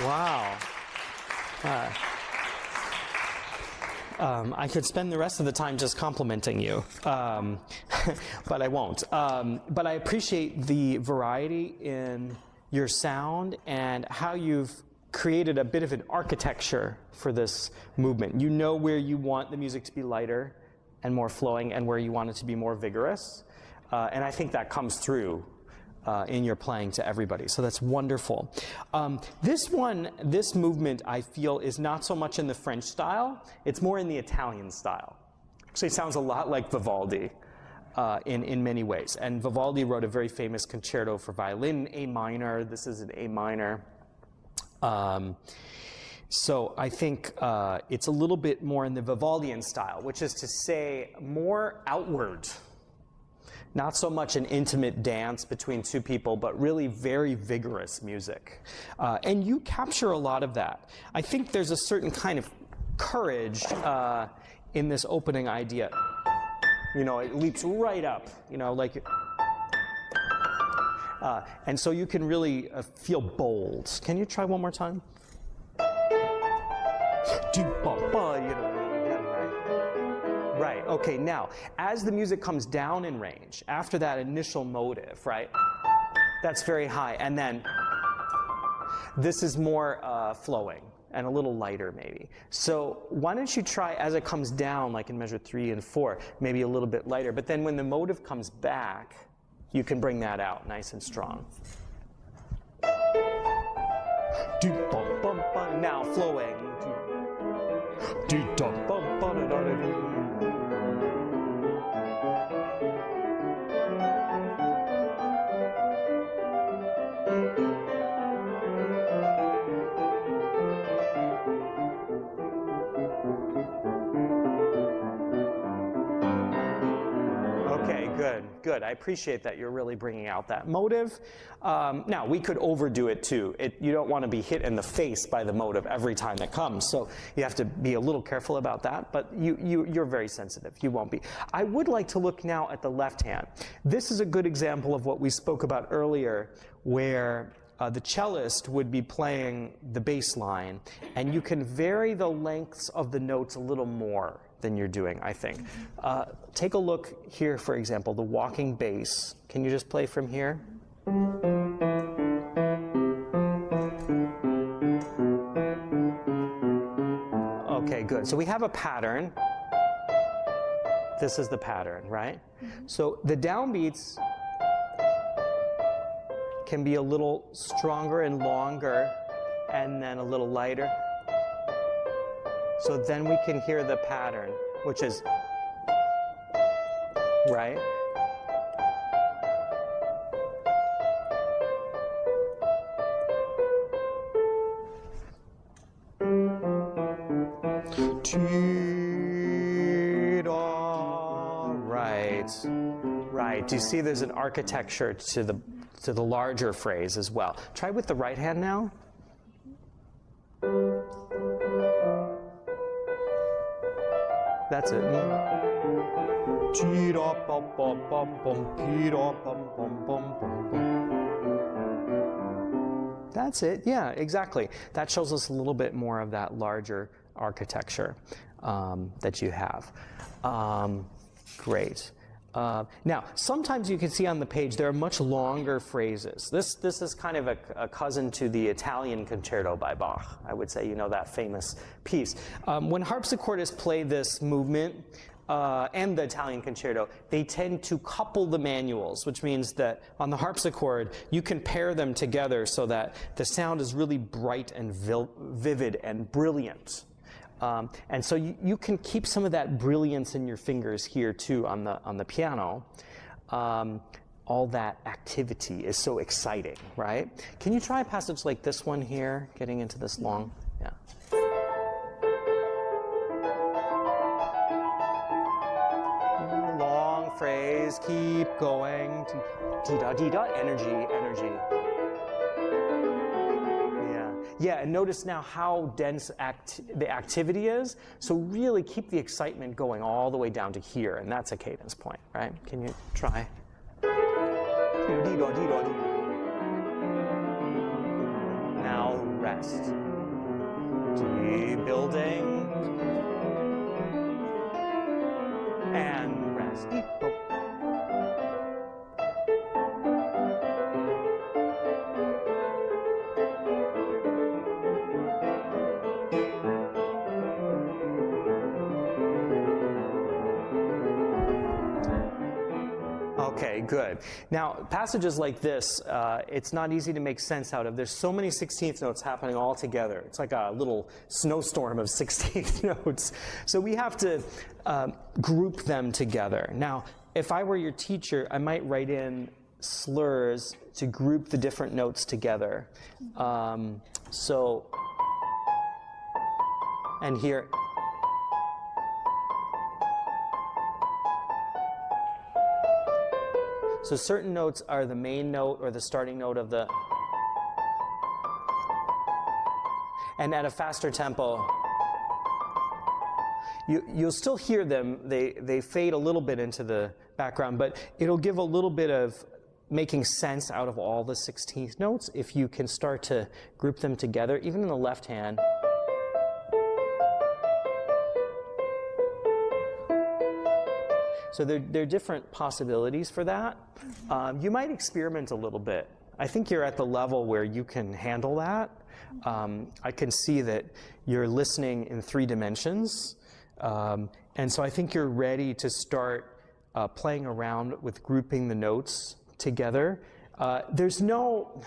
Wow. I could spend the rest of the time just complimenting you, but I won't. But I appreciate the variety in your sound and how you've created a bit of an architecture for this movement. You know where you want the music to be lighter and more flowing and where you want it to be more vigorous. And I think that comes through in your playing to everybody. So that's wonderful. This movement, I feel, is not so much in the French style. It's more in the Italian style. Actually, it sounds a lot like Vivaldi in many ways. And Vivaldi wrote a very famous concerto for violin, A minor. This is an A minor. So I think it's a little bit more in the Vivaldian style, which is to say more outward. Not so much an intimate dance between two people, but really very vigorous music. And you capture a lot of that. I think there's a certain kind of courage in this opening idea. You know, it leaps right up, you know, like... And so you can really feel bold. Can you try one more time? Right, okay, now, as the music comes down in range, after that initial motive, right, that's very high, and then this is more flowing and a little lighter maybe. So why don't you try as it comes down, like in measure 3 and 4, maybe a little bit lighter, but then when the motive comes back, you can bring that out nice and strong. Now flowing. Okay, good. I appreciate that you're really bringing out that motive. Now, we could overdo it too. You don't want to be hit in the face by the motive every time it comes, so you have to be a little careful about that, but you're very sensitive. You won't be. I would like to look now at the left hand. This is a good example of what we spoke about earlier, where the cellist would be playing the bass line, and you can vary the lengths of the notes a little more than you're doing, I think. Take a look here, for example, the walking bass. Can you just play from here? Okay, good. So we have a pattern. This is the pattern, right? So the downbeats can be a little stronger and longer, and then a little lighter. So then we can hear the pattern, which is, right? Right. Do you see there's an architecture to the larger phrase as well? Try with the right hand now. That's it. That's it. Yeah, exactly. That shows us a little bit more of that larger architecture that you have. Great. Now, sometimes you can see on the page there are much longer phrases. This is kind of a cousin to the Italian concerto by Bach, I would say, you know, that famous piece. When harpsichordists play this movement and the Italian concerto, they tend to couple the manuals, which means that on the harpsichord, you can pair them together so that the sound is really bright and vivid and brilliant. And so you can keep some of that brilliance in your fingers here too on the piano. All that activity is so exciting, right? Can you try a passage like this one here, getting into this long? Yeah. Long phrase, keep going. Dee-da, energy. Yeah, and notice now how dense the activity is. So really keep the excitement going all the way down to here, and that's a cadence point, right? Can you try? Now rest. Building. And rest. Okay, good. Now, passages like this, it's not easy to make sense out of. There's so many 16th notes happening all together. It's like a little snowstorm of 16th notes. So we have to group them together. Now, if I were your teacher, I might write in slurs to group the different notes together. And here. So certain notes are the main note or the starting note of the, and at a faster tempo, you'll still hear them. They fade a little bit into the background, but it'll give a little bit of making sense out of all the 16th notes if you can start to group them together, even in the left hand. So there are different possibilities for that. You might experiment a little bit. I think you're at the level where you can handle that. I can see that you're listening in 3 dimensions. And so I think you're ready to start playing around with grouping the notes together. There's no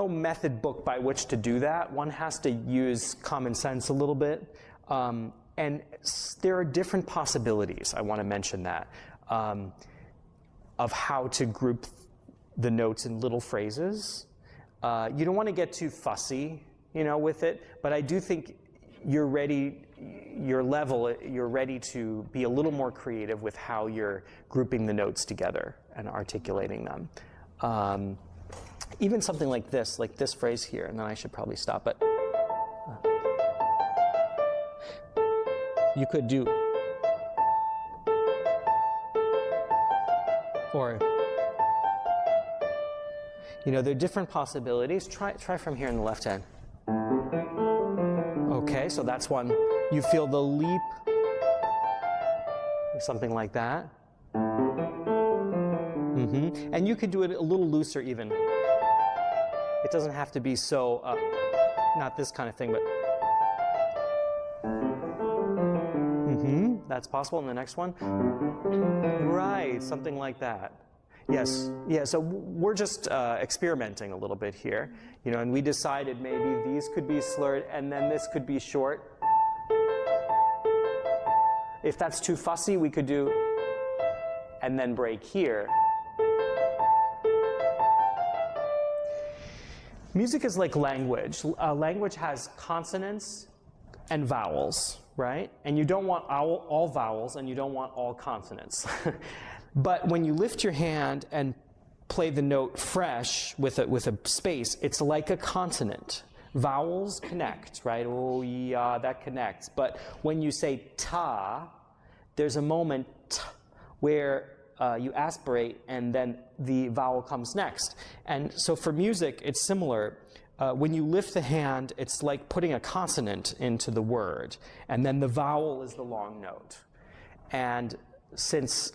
method book by which to do that. One has to use common sense a little bit. And there are different possibilities, I want to mention that, of how to group the notes in little phrases. You don't want to get too fussy, with it, but I do think you're ready to be a little more creative with how you're grouping the notes together and articulating them. Even something like this phrase here, and then I should probably stop it. You could do, or, there are different possibilities. Try from here in the left hand. Okay, so that's one. You feel the leap, something like that. And you could do it a little looser even. It doesn't have to be so, not this kind of thing, but. That's possible. And the next one? Right, something like that. Yes, yeah, so we're just experimenting a little bit here, and we decided maybe these could be slurred and then this could be short. If that's too fussy, we could do and then break here. Music is like language. Language has consonants and vowels, right? And you don't want all vowels and you don't want all consonants. But when you lift your hand and play the note fresh with a space, it's like a consonant. Vowels connect, right? Oh, yeah, that connects. But when you say ta, there's a moment where you aspirate and then the vowel comes next. And so for music, it's similar. When you lift the hand, it's like putting a consonant into the word, and then the vowel is the long note. And since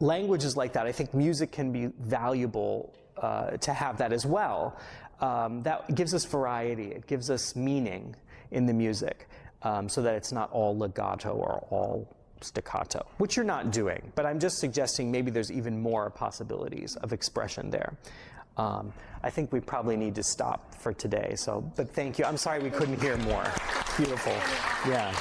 language is like that, I think music can be valuable to have that as well. That gives us variety. It gives us meaning in the music, so that it's not all legato or all staccato, which you're not doing. But I'm just suggesting maybe there's even more possibilities of expression there. I think we probably need to stop for today. But thank you. I'm sorry we couldn't hear more. Beautiful. Yeah.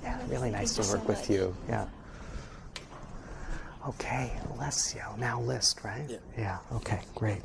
Yeah, really nice to work with you. Yeah. Okay, Alessio. Now Liszt, right? Yeah. Yeah, okay, great.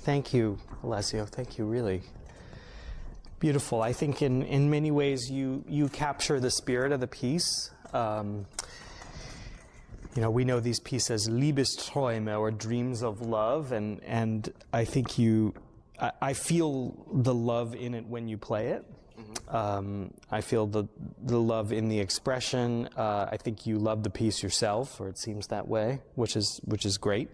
Thank you, Alessio. Thank you, really. Beautiful. I think in many ways you capture the spirit of the piece. We know these pieces as Liebesträume, or dreams of love, and I think I feel the love in it when you play it. I feel the love in the expression. I think you love the piece yourself, or it seems that way, which is great.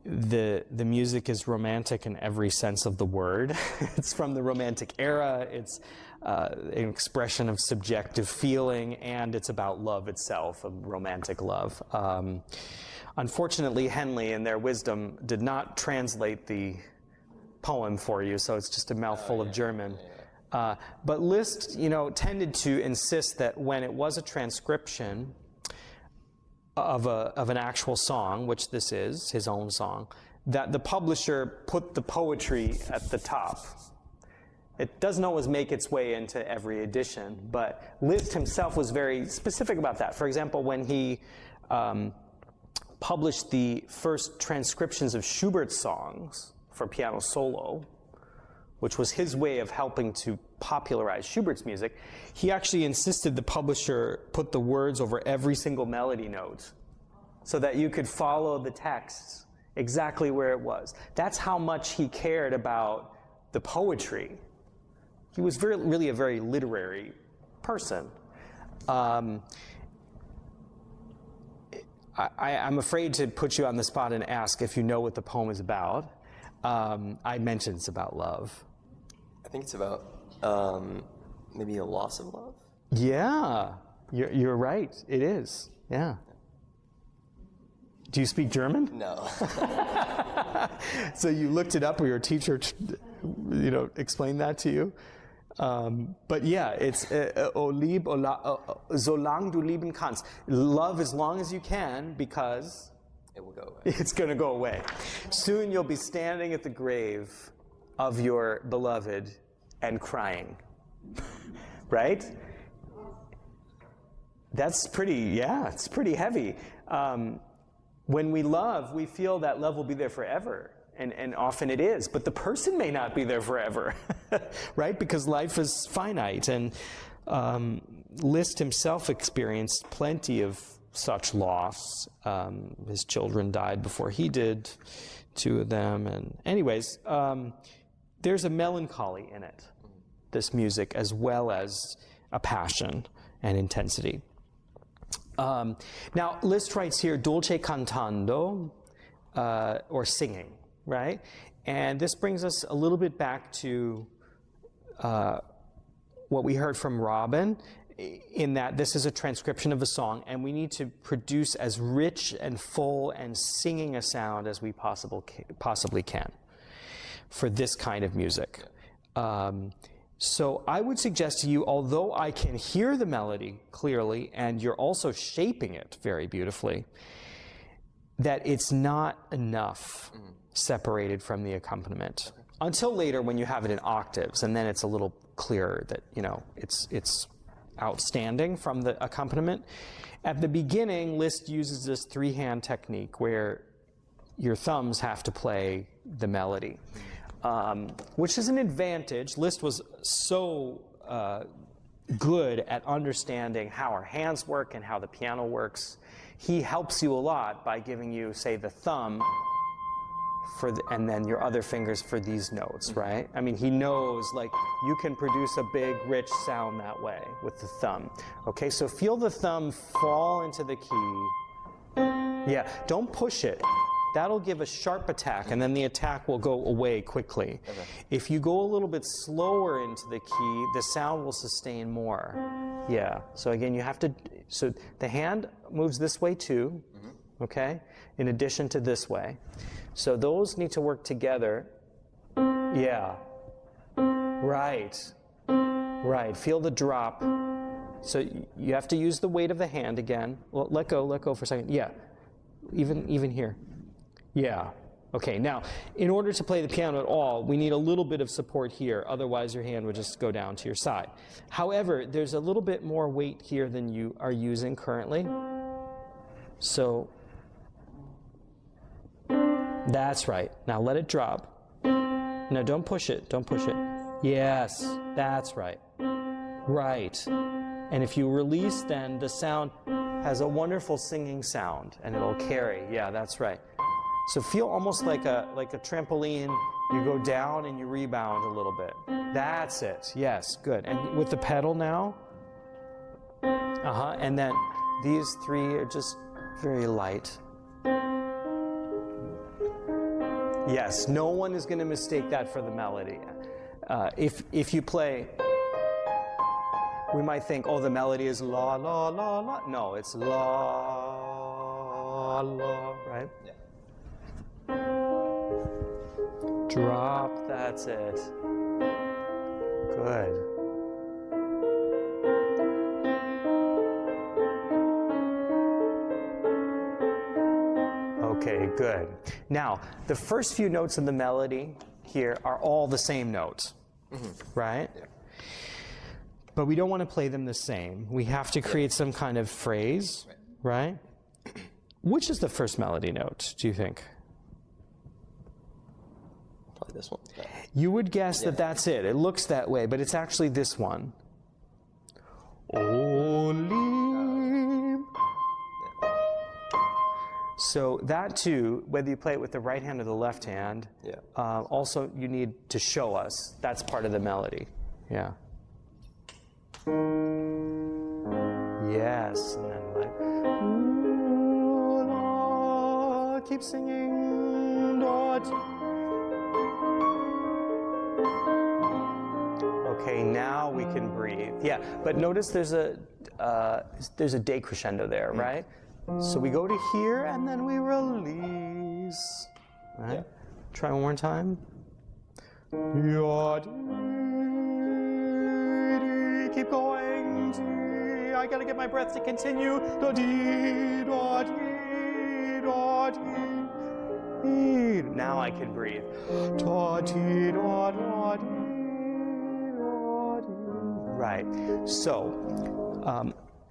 The music is romantic in every sense of the word. It's from the Romantic era. It's an expression of subjective feeling, and it's about love itself, of romantic love. Unfortunately, Henley, in their wisdom, did not translate the poem for you, so it's just a mouthful of German. But Liszt, tended to insist that when it was a transcription, of an actual song, which this is, his own song, that the publisher put the poetry at the top. It doesn't always make its way into every edition, but Liszt himself was very specific about that. For example, when he published the first transcriptions of Schubert's songs for piano solo, which was his way of helping to popularize Schubert's music, he actually insisted the publisher put the words over every single melody note so that you could follow the text exactly where it was. That's how much he cared about the poetry. He was really a very literary person. I'm afraid to put you on the spot and ask if you know what the poem is about. I mentioned it's about love. I think it's about maybe a loss of love. Yeah, you're right. It is. Yeah. Do you speak German? No. So you looked it up, or your teacher, explained that to you. But yeah, it's solange du lieben kannst. Love as long as you can, because It will go away. it's going to go away. Soon you'll be standing at the grave of your beloved and crying. Right? That's it's pretty heavy. When we love, we feel that love will be there forever. And often it is, but the person may not be there forever, right? Because life is finite. And Liszt himself experienced plenty of such loss. His children died before he did, 2 of them. And anyways, there's a melancholy in it, this music, as well as a passion and intensity. Now, Liszt writes here, dolce cantando, or singing, right? And this brings us a little bit back to what we heard from Robin, in that this is a transcription of a song, and we need to produce as rich and full and singing a sound as we possibly can for this kind of music. So I would suggest to you, although I can hear the melody clearly, and you're also shaping it very beautifully, that it's not enough separated from the accompaniment. Until later when you have it in octaves, and then it's a little clearer that, it's outstanding from the accompaniment. At the beginning, Liszt uses this 3-hand technique where your thumbs have to play the melody. Which is an advantage. Liszt was so good at understanding how our hands work and how the piano works. He helps you a lot by giving you, say, the thumb and then your other fingers for these notes, right? I mean, he knows, you can produce a big, rich sound that way with the thumb. Okay, so feel the thumb fall into the key. Yeah, don't push it. That'll give a sharp attack, and then the attack will go away quickly. Okay. If you go a little bit slower into the key, the sound will sustain more. Yeah, so again, you have to, so the hand moves this way too, okay, in addition to this way. So those need to work together. Yeah, right, feel the drop. So you have to use the weight of the hand again. Well, let go for a second. Yeah, even here. Yeah. Okay, now, in order to play the piano at all, we need a little bit of support here. Otherwise, your hand would just go down to your side. However, there's a little bit more weight here than you are using currently. So, that's right. Now let it drop. No, don't push it. Don't push it. Yes, that's right. Right. And if you release, then the sound has a wonderful singing sound, and it'll carry. Yeah, that's right. So feel almost like a trampoline. You go down and you rebound a little bit. That's it. Yes, good. And with the pedal now. And then these 3 are just very light. Yes, no one is going to mistake that for the melody. If you play, we might think, oh, the melody is la, la, la, la. No, it's la, la, right? Yeah. Drop, that's it. Good. Okay, good. Now, the first few notes of the melody here are all the same notes, right? Yeah. But we don't want to play them the same. We have to create some kind of phrase, right? Which is the first melody note, do you think? Probably this one. Yeah. You would guess that that's it. It looks that way, but it's actually this one. Only. So that too, whether you play it with the right hand or the left hand, also you need to show us. That's part of the melody. Yeah. Yes, and then like, ooh, la, keep singing. Dot. Okay, now we can breathe. Yeah, but notice there's a decrescendo there, right? So we go to here and then we release. Right? Yeah. Try one more time. Keep going. I gotta get my breath to continue. Now I can breathe. Right. So,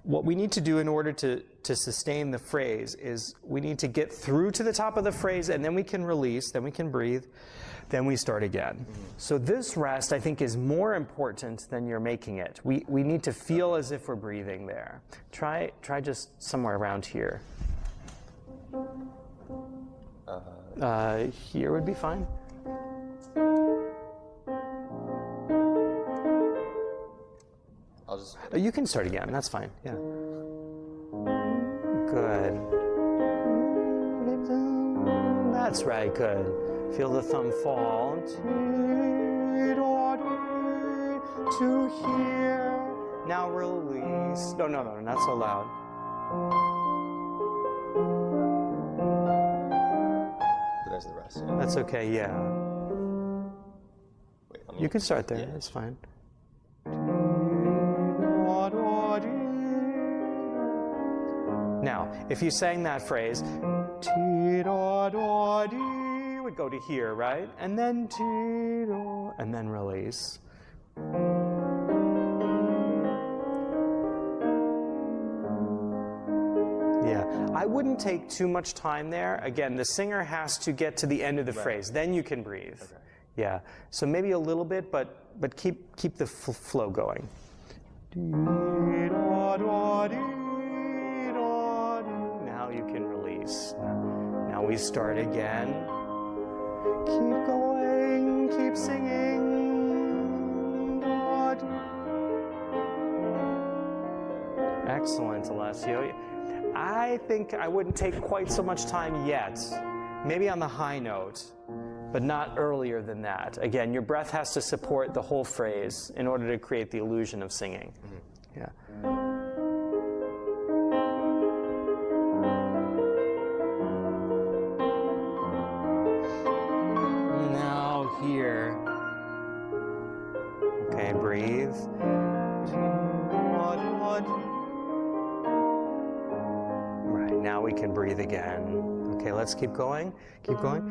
what we need to do in order to sustain the phrase is we need to get through to the top of the phrase, and then we can release, then we can breathe, then we start again. So this rest, I think, is more important than you're making it. We need to feel as if we're breathing there. Try just somewhere around here. Here would be fine. I'll just. You can start again. That's fine. Yeah. Good. That's right. Good. Feel the thumb fall. To here. Now release. No, not so loud. There's the rest. Yeah. That's okay. Yeah. Wait, You can start there. Yeah. That's fine. Now, if you sang that phrase, would go to here, right? And then release. Yeah, I wouldn't take too much time there. Again, the singer has to get to the end of the phrase. Then you can breathe. Okay. Yeah, so maybe a little bit, but keep the flow going. Now you can release. Now we start again. Keep going, keep singing. Excellent, Alessio. I think I wouldn't take quite so much time yet. Maybe on the high note, but not earlier than that. Again, your breath has to support the whole phrase in order to create the illusion of singing. Yeah. Now here. Okay, breathe. Right, now we can breathe again. Okay, let's keep going. Keep going.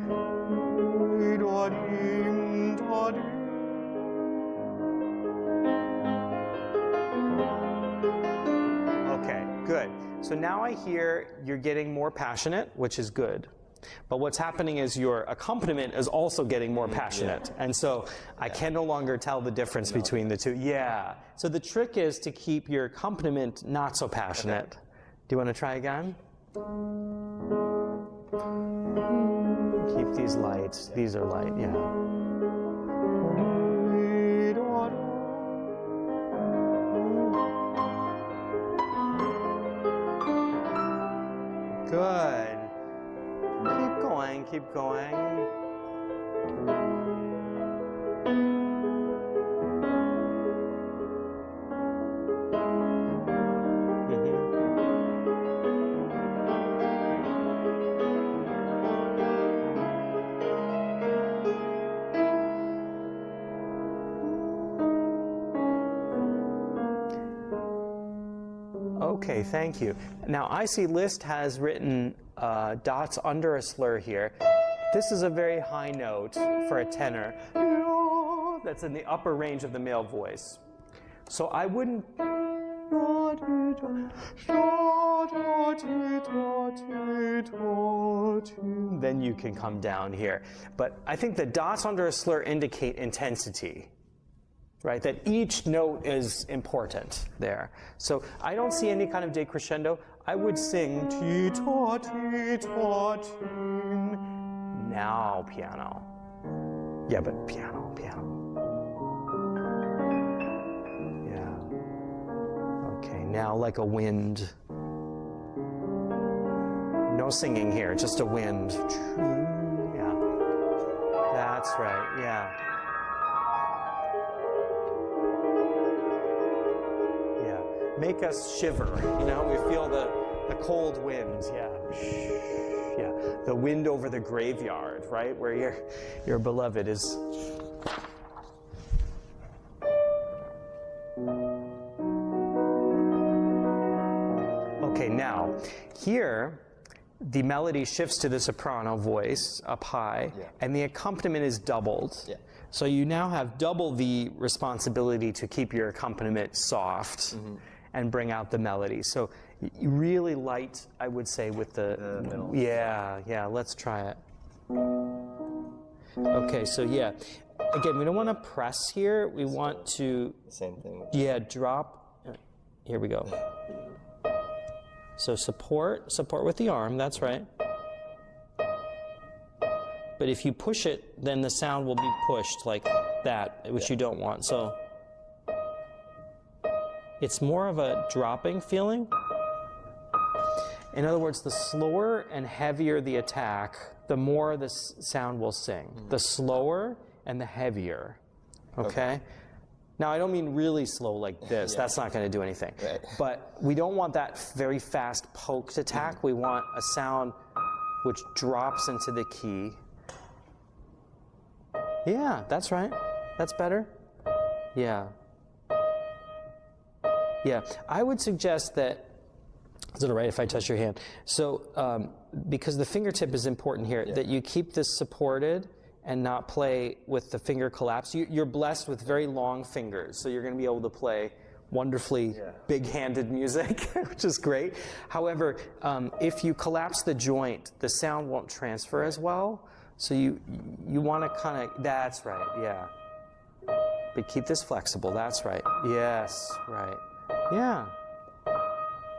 Okay, good. So now I hear you're getting more passionate, which is good. But what's happening is your accompaniment is also getting more passionate. And so I can no longer tell the difference between the two. Yeah. So the trick is to keep your accompaniment not so passionate. Do you want to try again? Keep these light. These are light, yeah. Good. Keep going, keep going. Okay, thank you. Now I see Liszt has written dots under a slur here. This is a very high note for a tenor. That's in the upper range of the male voice. So I wouldn't. Then you can come down here. But I think the dots under a slur indicate intensity, right? That each note is important there. So I don't see any kind of decrescendo. I would sing ti-ta, ti-ta, tin. Now piano. Yeah, but piano. Yeah. Okay, now like a wind. No singing here, just a wind. Yeah. That's right, yeah. Yeah. Make us shiver, you know, we feel the cold winds, yeah. Yeah. The wind over the graveyard, right? Where your beloved is. Okay, now, here, the melody shifts to the soprano voice up high, and the accompaniment is doubled. Yeah. So you now have double the responsibility to keep your accompaniment soft and bring out the melody. So really light, I would say, with the middle. Yeah, let's try it. Okay, so yeah. Again, we don't want to press here. We want to, Same thing. drop. Here we go. So support with the arm, that's right. But if you push it, then the sound will be pushed like that, which you don't want. So it's more of a dropping feeling. In other words, the slower and heavier the attack, the more the sound will sing. The slower and the heavier, okay? Now, I don't mean really slow like this. That's not going to do anything. Right. But we don't want that very fast poked attack. We want a sound which drops into the key. Yeah, that's right. That's better. Yeah. Yeah, I would suggest that, is it all right if I touch your hand? So, because the fingertip is important here, that you keep this supported and not play with the finger collapse. You're blessed with very long fingers, so you're going to be able to play wonderfully big-handed music, which is great. However, if you collapse the joint, the sound won't transfer as well. So you want to kind of, that's right, yeah. But keep this flexible, that's right. Yes, right. Yeah.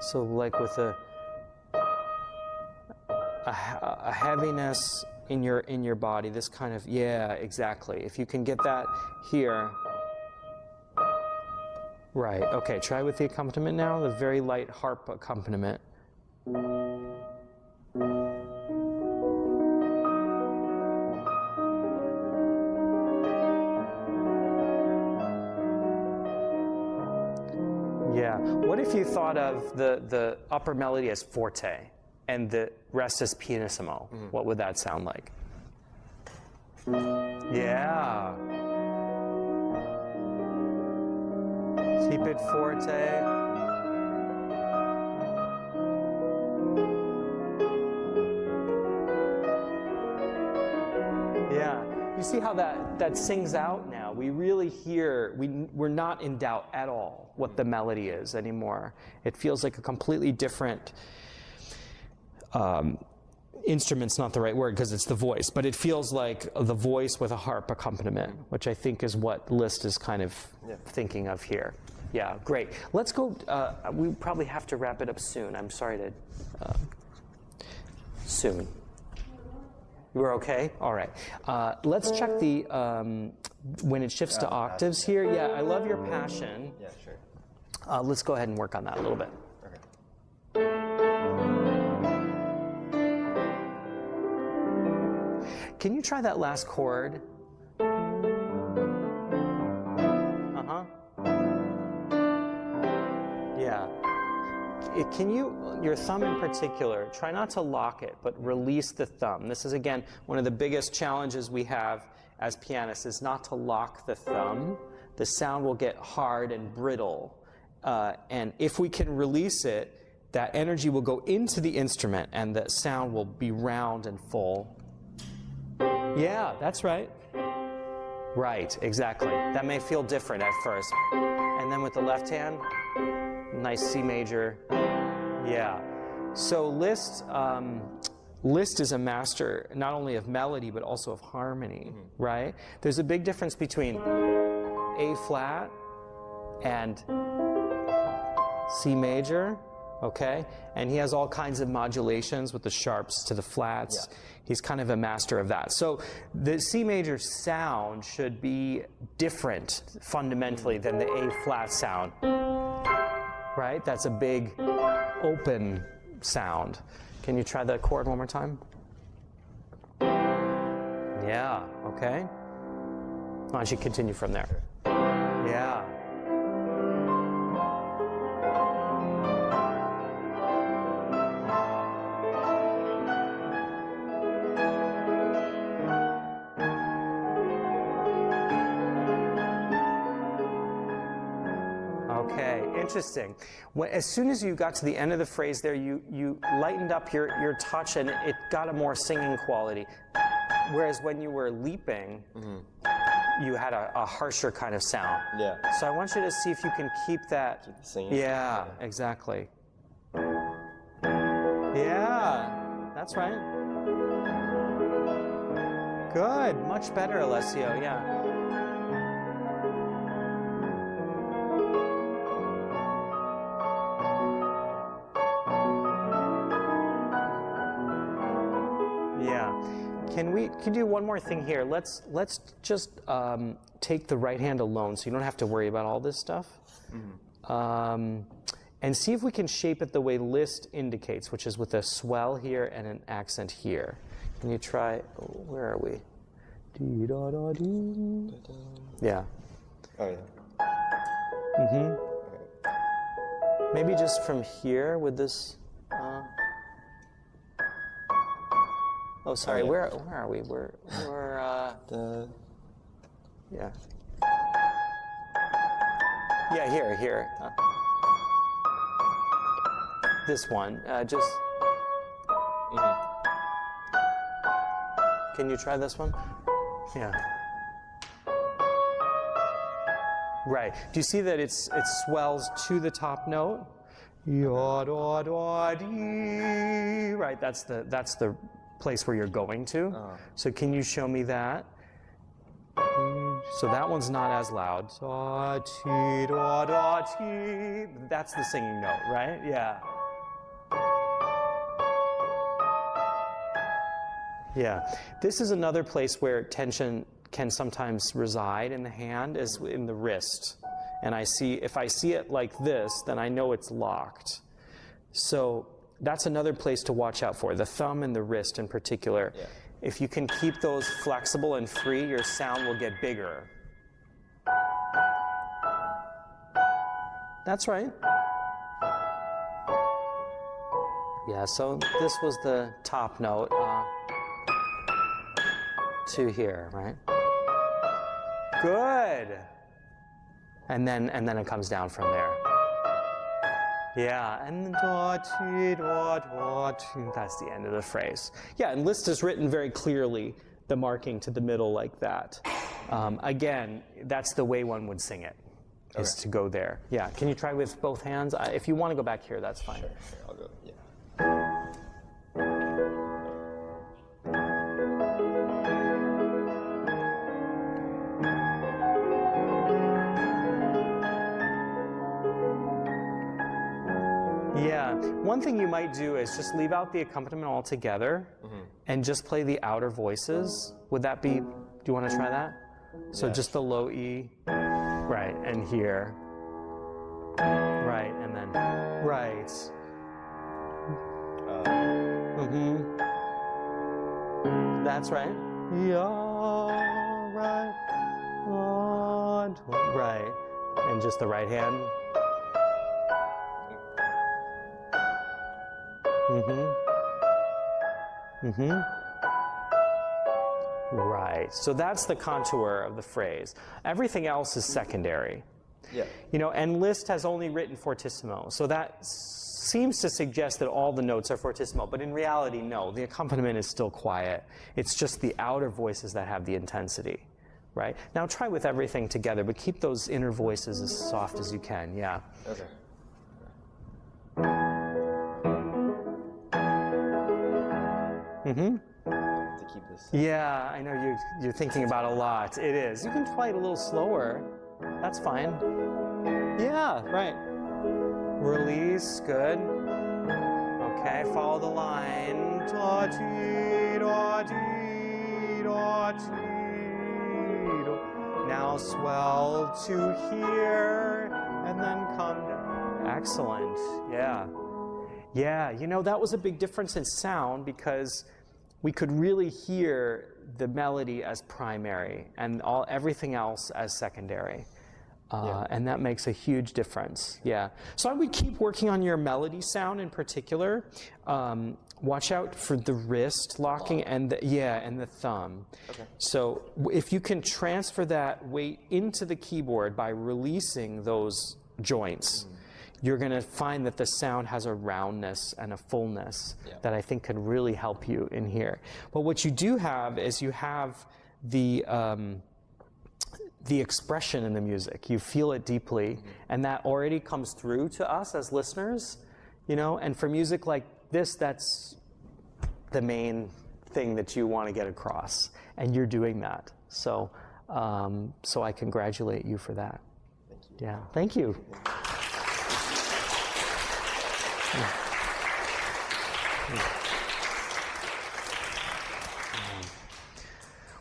So like with a heaviness in your body, this kind of, yeah, exactly. If you can get that here. Right, okay, try with the accompaniment now, the very light harp accompaniment. Yeah, what if you thought of the upper melody as forte and the rest as pianissimo? What would that sound like? Yeah. Keep it forte. Yeah. You see how that sings out now? We really hear, we're not in doubt at all what the melody is anymore. It feels like a completely different, instrument's not the right word because it's the voice, but it feels like the voice with a harp accompaniment, which I think is what Liszt is kind of thinking of here. Yeah, great. Let's go, we probably have to wrap it up soon. I'm sorry to, soon. We're okay? All right. Let's check the, when it shifts to octaves here. Yeah, I love your passion. Yeah, sure. Let's go ahead and work on that a little bit. Can you try that last chord? Yeah. Can you, your thumb in particular, try not to lock it, but release the thumb. This is, again, one of the biggest challenges we have as pianists is not to lock the thumb. The sound will get hard and brittle And if we can release it, that energy will go into the instrument and the sound will be round and full. Yeah, that's right. Right, exactly. That may feel different at first. And then with the left hand, nice C major. Yeah. So Liszt is a master not only of melody but also of harmony, right? There's a big difference between A flat and C major, okay? And he has all kinds of modulations with the sharps to the flats. Yeah. He's kind of a master of that. So the C major sound should be different fundamentally than the A flat sound, right? That's a big open sound. Can you try that chord one more time? Yeah, okay. Why don't you continue from there? Yeah. Okay, interesting. As soon as you got to the end of the phrase there, you lightened up your touch and it got a more singing quality. Whereas when you were leaping, you had a harsher kind of sound. Yeah. So I want you to see if you can keep that. Keep the singing. Yeah, exactly. Yeah, that's right. Good, much better, Alessio, yeah. Can you do one more thing here? Let's just take the right hand alone, so you don't have to worry about all this stuff, and see if we can shape it the way Liszt indicates, which is with a swell here and an accent here. Can you try? Where are we? Yeah. Oh yeah. Maybe just from here with this. Oh, sorry. Oh, yeah. Where are we? We're yeah. Yeah, here. This one. Just. Can you try this one? Yeah. Right. Do you see that it swells to the top note? Right. That's the place where you're going to. So can you show me that? So that one's not as loud. That's the singing note, right? Yeah. Yeah. This is another place where tension can sometimes reside in the hand, is in the wrist. And if I see it like this, then I know it's locked. So that's another place to watch out for, the thumb and the wrist in particular. Yeah. If you can keep those flexible and free, your sound will get bigger. That's right. Yeah, so this was the top note to here, right? Good. And then it comes down from there. Yeah, and that's the end of the phrase. Yeah, and Liszt has written very clearly the marking to the middle like that. Again, that's the way one would sing it, is to go there. Yeah, can you try with both hands? If you want to go back here, that's fine. Sure, I'll go, yeah. Yeah, one thing you might do is just leave out the accompaniment altogether and just play the outer voices. Would that be, do you want to try that? So just the low E, right, and here, right, and then, right. That's right. Yeah, right, right, and just the right hand. Right. So that's the contour of the phrase. Everything else is secondary. Yeah. You know, and Liszt has only written fortissimo, so that seems to suggest that all the notes are fortissimo, but in reality, no, the accompaniment is still quiet. It's just the outer voices that have the intensity, right? Now try with everything together, but keep those inner voices as soft as you can, yeah. Okay. Mm-hmm. To keep this. Yeah, I know you're thinking about a lot. It is. You can play it a little slower. That's fine. Yeah, right. Release, good. Okay, follow the line. Da, ti, da, ti, da, ti, do. Now swell to here, and then come down. Excellent, yeah. Yeah, you know, that was a big difference in sound because we could really hear the melody as primary and everything else as secondary. And that makes a huge difference, yeah. So I would keep working on your melody sound in particular. Watch out for the wrist locking and the thumb. Okay. So if you can transfer that weight into the keyboard by releasing those joints, you're going to find that the sound has a roundness and a fullness that I think can really help you in here. But what you do have is you have the expression in the music. You feel it deeply, and that already comes through to us as listeners, you know, and for music like this, that's the main thing that you want to get across, and you're doing that. So, so I congratulate you for that. Thank you. Yeah, thank you.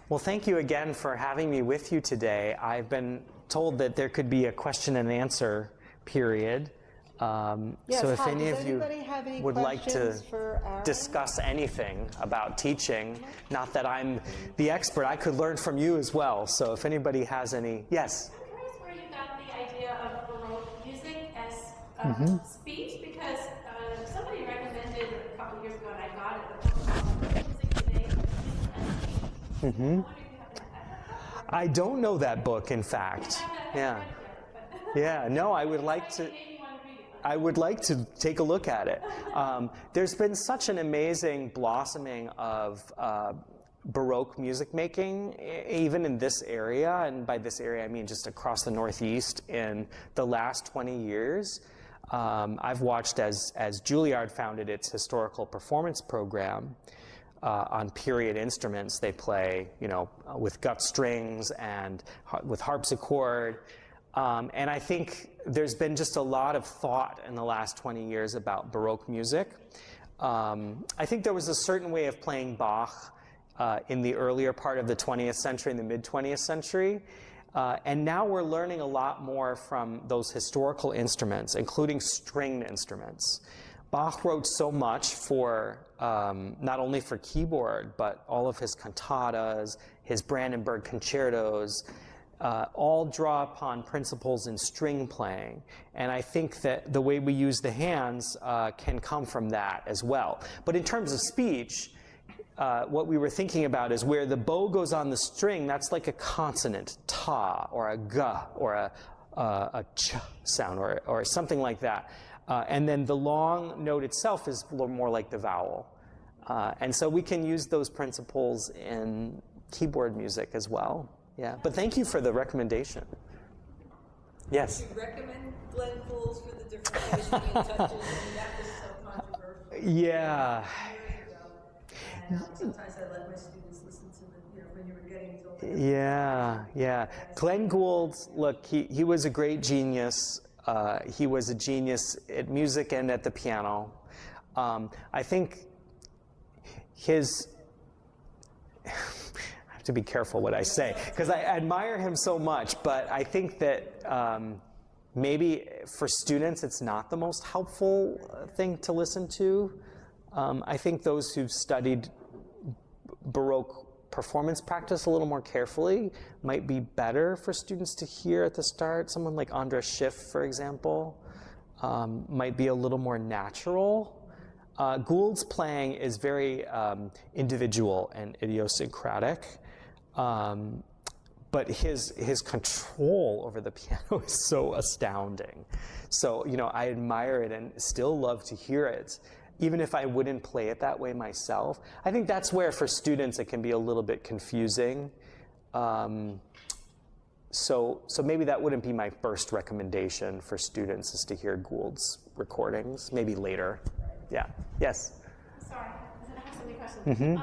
Well, thank you again for having me with you today. I've been told that there could be a question and answer period. So if any of you would like to discuss anything about teaching, not that I'm the expert, I could learn from you as well. So if anybody has any, yes? I'm curious where you got the idea of Baroque music as speech, because somebody recommended a couple years ago, and I got it, the book called Music Today, Music as Speech. I wonder if you happen to have that. I don't know that book, in fact. Yeah. Yeah, no, I would like to. I would like to take a look at it. There's been such an amazing blossoming of Baroque music making, even in this area, and by this area I mean just across the Northeast in the last 20 years. I've watched as Juilliard founded its historical performance program on period instruments. They play, you know, with gut strings and with harpsichord. And I think there's been just a lot of thought in the last 20 years about Baroque music. I think there was a certain way of playing Bach in the earlier part of the 20th century, in the mid-20th century. And now we're learning a lot more from those historical instruments, including stringed instruments. Bach wrote so much for, not only for keyboard, but all of his cantatas, his Brandenburg concertos, all draw upon principles in string playing. And I think that the way we use the hands can come from that as well. But in terms of speech, what we were thinking about is where the bow goes on the string, that's like a consonant, ta, or a ga, or a ch sound, or something like that. And then the long note itself is a little more like the vowel. And so we can use those principles in keyboard music as well. Yeah, but thank you for the recommendation. Yes? Would you recommend Glenn Gould's for the different ways touches? I mean, that was so controversial. Yeah. Years ago. And sometimes I let my students listen to it, you know, when you were getting to it. Yeah. Glenn Gould, look, he was a great genius. He was a genius at music and at the piano. I think his... to be careful what I say, because I admire him so much, but I think that maybe for students it's not the most helpful thing to listen to. I think those who've studied Baroque performance practice a little more carefully might be better for students to hear at the start. Someone like Andras Schiff, for example, might be a little more natural. Gould's playing is very individual and idiosyncratic. but his control over the piano is so astounding. So, I admire it and still love to hear it, even if I wouldn't play it that way myself. I think that's where, for students, it can be a little bit confusing. So maybe that wouldn't be my first recommendation for students, is to hear Gould's recordings, maybe later. Yeah, yes? Sorry, I have so many questions.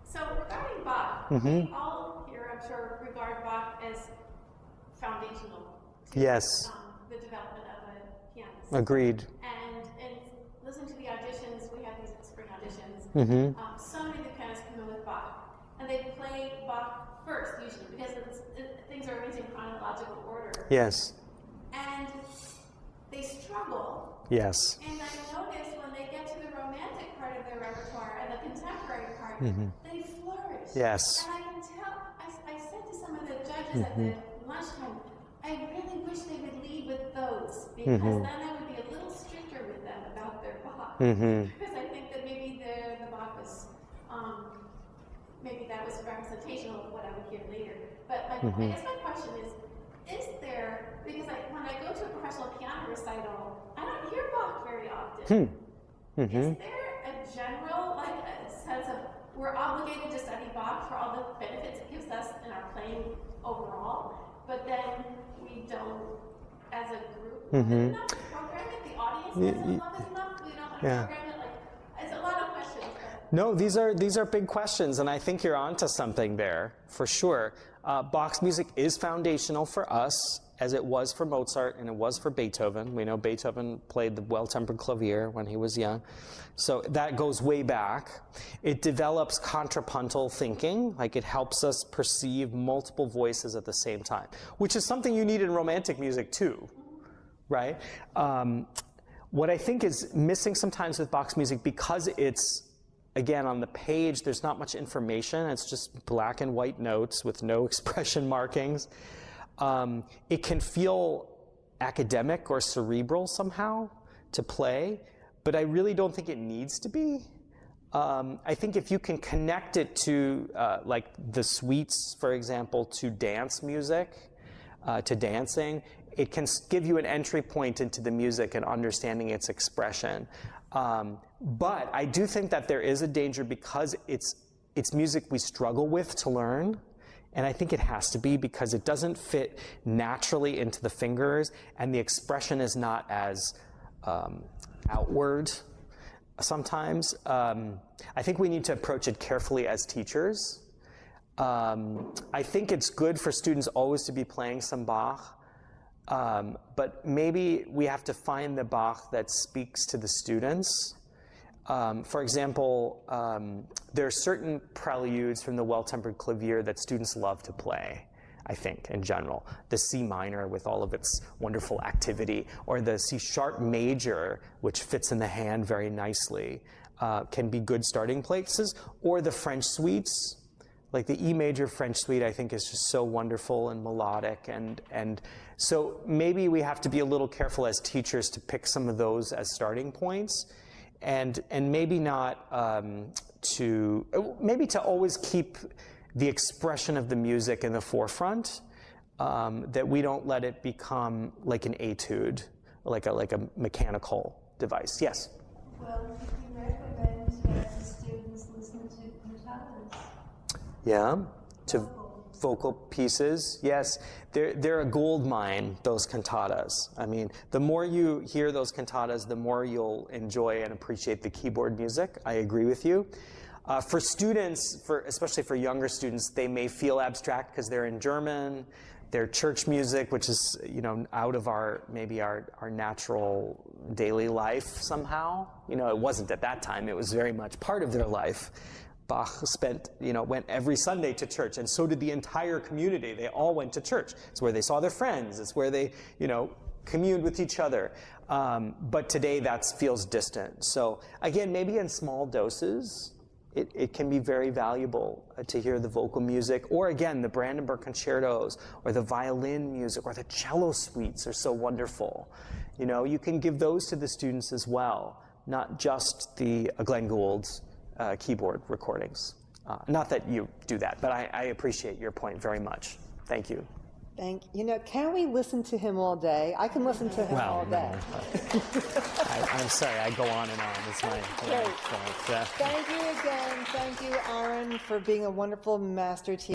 So regarding Bach, we all here, I'm sure, regard Bach as foundational to Yes. The development of a pianist. Agreed. And listen to the auditions, we had these spring auditions. So many of the pianists come in with Bach, and they play Bach first usually because things are arranged in chronological order. Yes. And they struggle. Yes. And I notice when they get to the romantic part of their repertoire and the contemporary part, they flourish. Yes. And I can tell, I said to some of the judges at the lunchtime, I really wish they would lead with those, because then I would be a little stricter with them about their Bach. Because I think that maybe the Bach was, maybe that was representational of what I would hear later. But I guess my question is there, because when I go to a professional piano recital, I don't hear Bach very often. Is there a general, like a sense of, we're obligated to study Bach for all the benefits it gives us in our playing overall, but then we don't, as a group, enough to program it? The audience doesn't love it enough? We don't want to program it? It's a lot of questions. No, these are big questions, and I think you're onto something there, for sure. Bach's music is foundational for us, as it was for Mozart and it was for Beethoven. We know Beethoven played the well-tempered clavier when he was young. So that goes way back. It develops contrapuntal thinking, like it helps us perceive multiple voices at the same time, which is something you need in romantic music too, right? What I think is missing sometimes with Bach's music, because it's, again, on the page, there's not much information. It's just black and white notes with no expression markings. It can feel academic or cerebral somehow to play, but I really don't think it needs to be. I think if you can connect it to, like the suites, for example, to dance music, to dancing, it can give you an entry point into the music and understanding its expression. But I do think that there is a danger, because it's music we struggle with to learn. And I think it has to be, because it doesn't fit naturally into the fingers, and the expression is not as outward sometimes. I think we need to approach it carefully as teachers. I think it's good for students always to be playing some Bach, but maybe we have to find the Bach that speaks to the students. For example, there are certain preludes from the well-tempered clavier that students love to play, I think, in general. The C minor with all of its wonderful activity, or the C sharp major, which fits in the hand very nicely, can be good starting places, or the French suites. Like the E major French suite, I think, is just so wonderful and melodic, and so maybe we have to be a little careful as teachers to pick some of those as starting points. And maybe not maybe to always keep the expression of the music in the forefront, that we don't let it become like an etude, like a mechanical device. Yes? Well, you recommend that the students listen to cantatas. Yeah, to vocal pieces. Yes, they're a gold mine, those cantatas. I mean, the more you hear those cantatas, the more you'll enjoy and appreciate the keyboard music. I agree with you. For students, especially for younger students, they may feel abstract because they're in German. They're church music, which is, out of our natural daily life somehow. It wasn't at that time. It was very much part of their life. Bach went every Sunday to church, and so did the entire community. They all went to church. It's where they saw their friends. It's where they, communed with each other. But today that feels distant. So again, maybe in small doses, it can be very valuable to hear the vocal music, or again, the Brandenburg concertos, or the violin music, or the cello suites are so wonderful. You can give those to the students as well, not just the Glenn Gould's keyboard recordings. Not that you do that, but I appreciate your point very much. Thank you. Can we listen to him all day? I can listen to him all day. I'm sorry, I go on and on. It's my Great. Thank you again. Thank you, Aaron, for being a wonderful master teacher.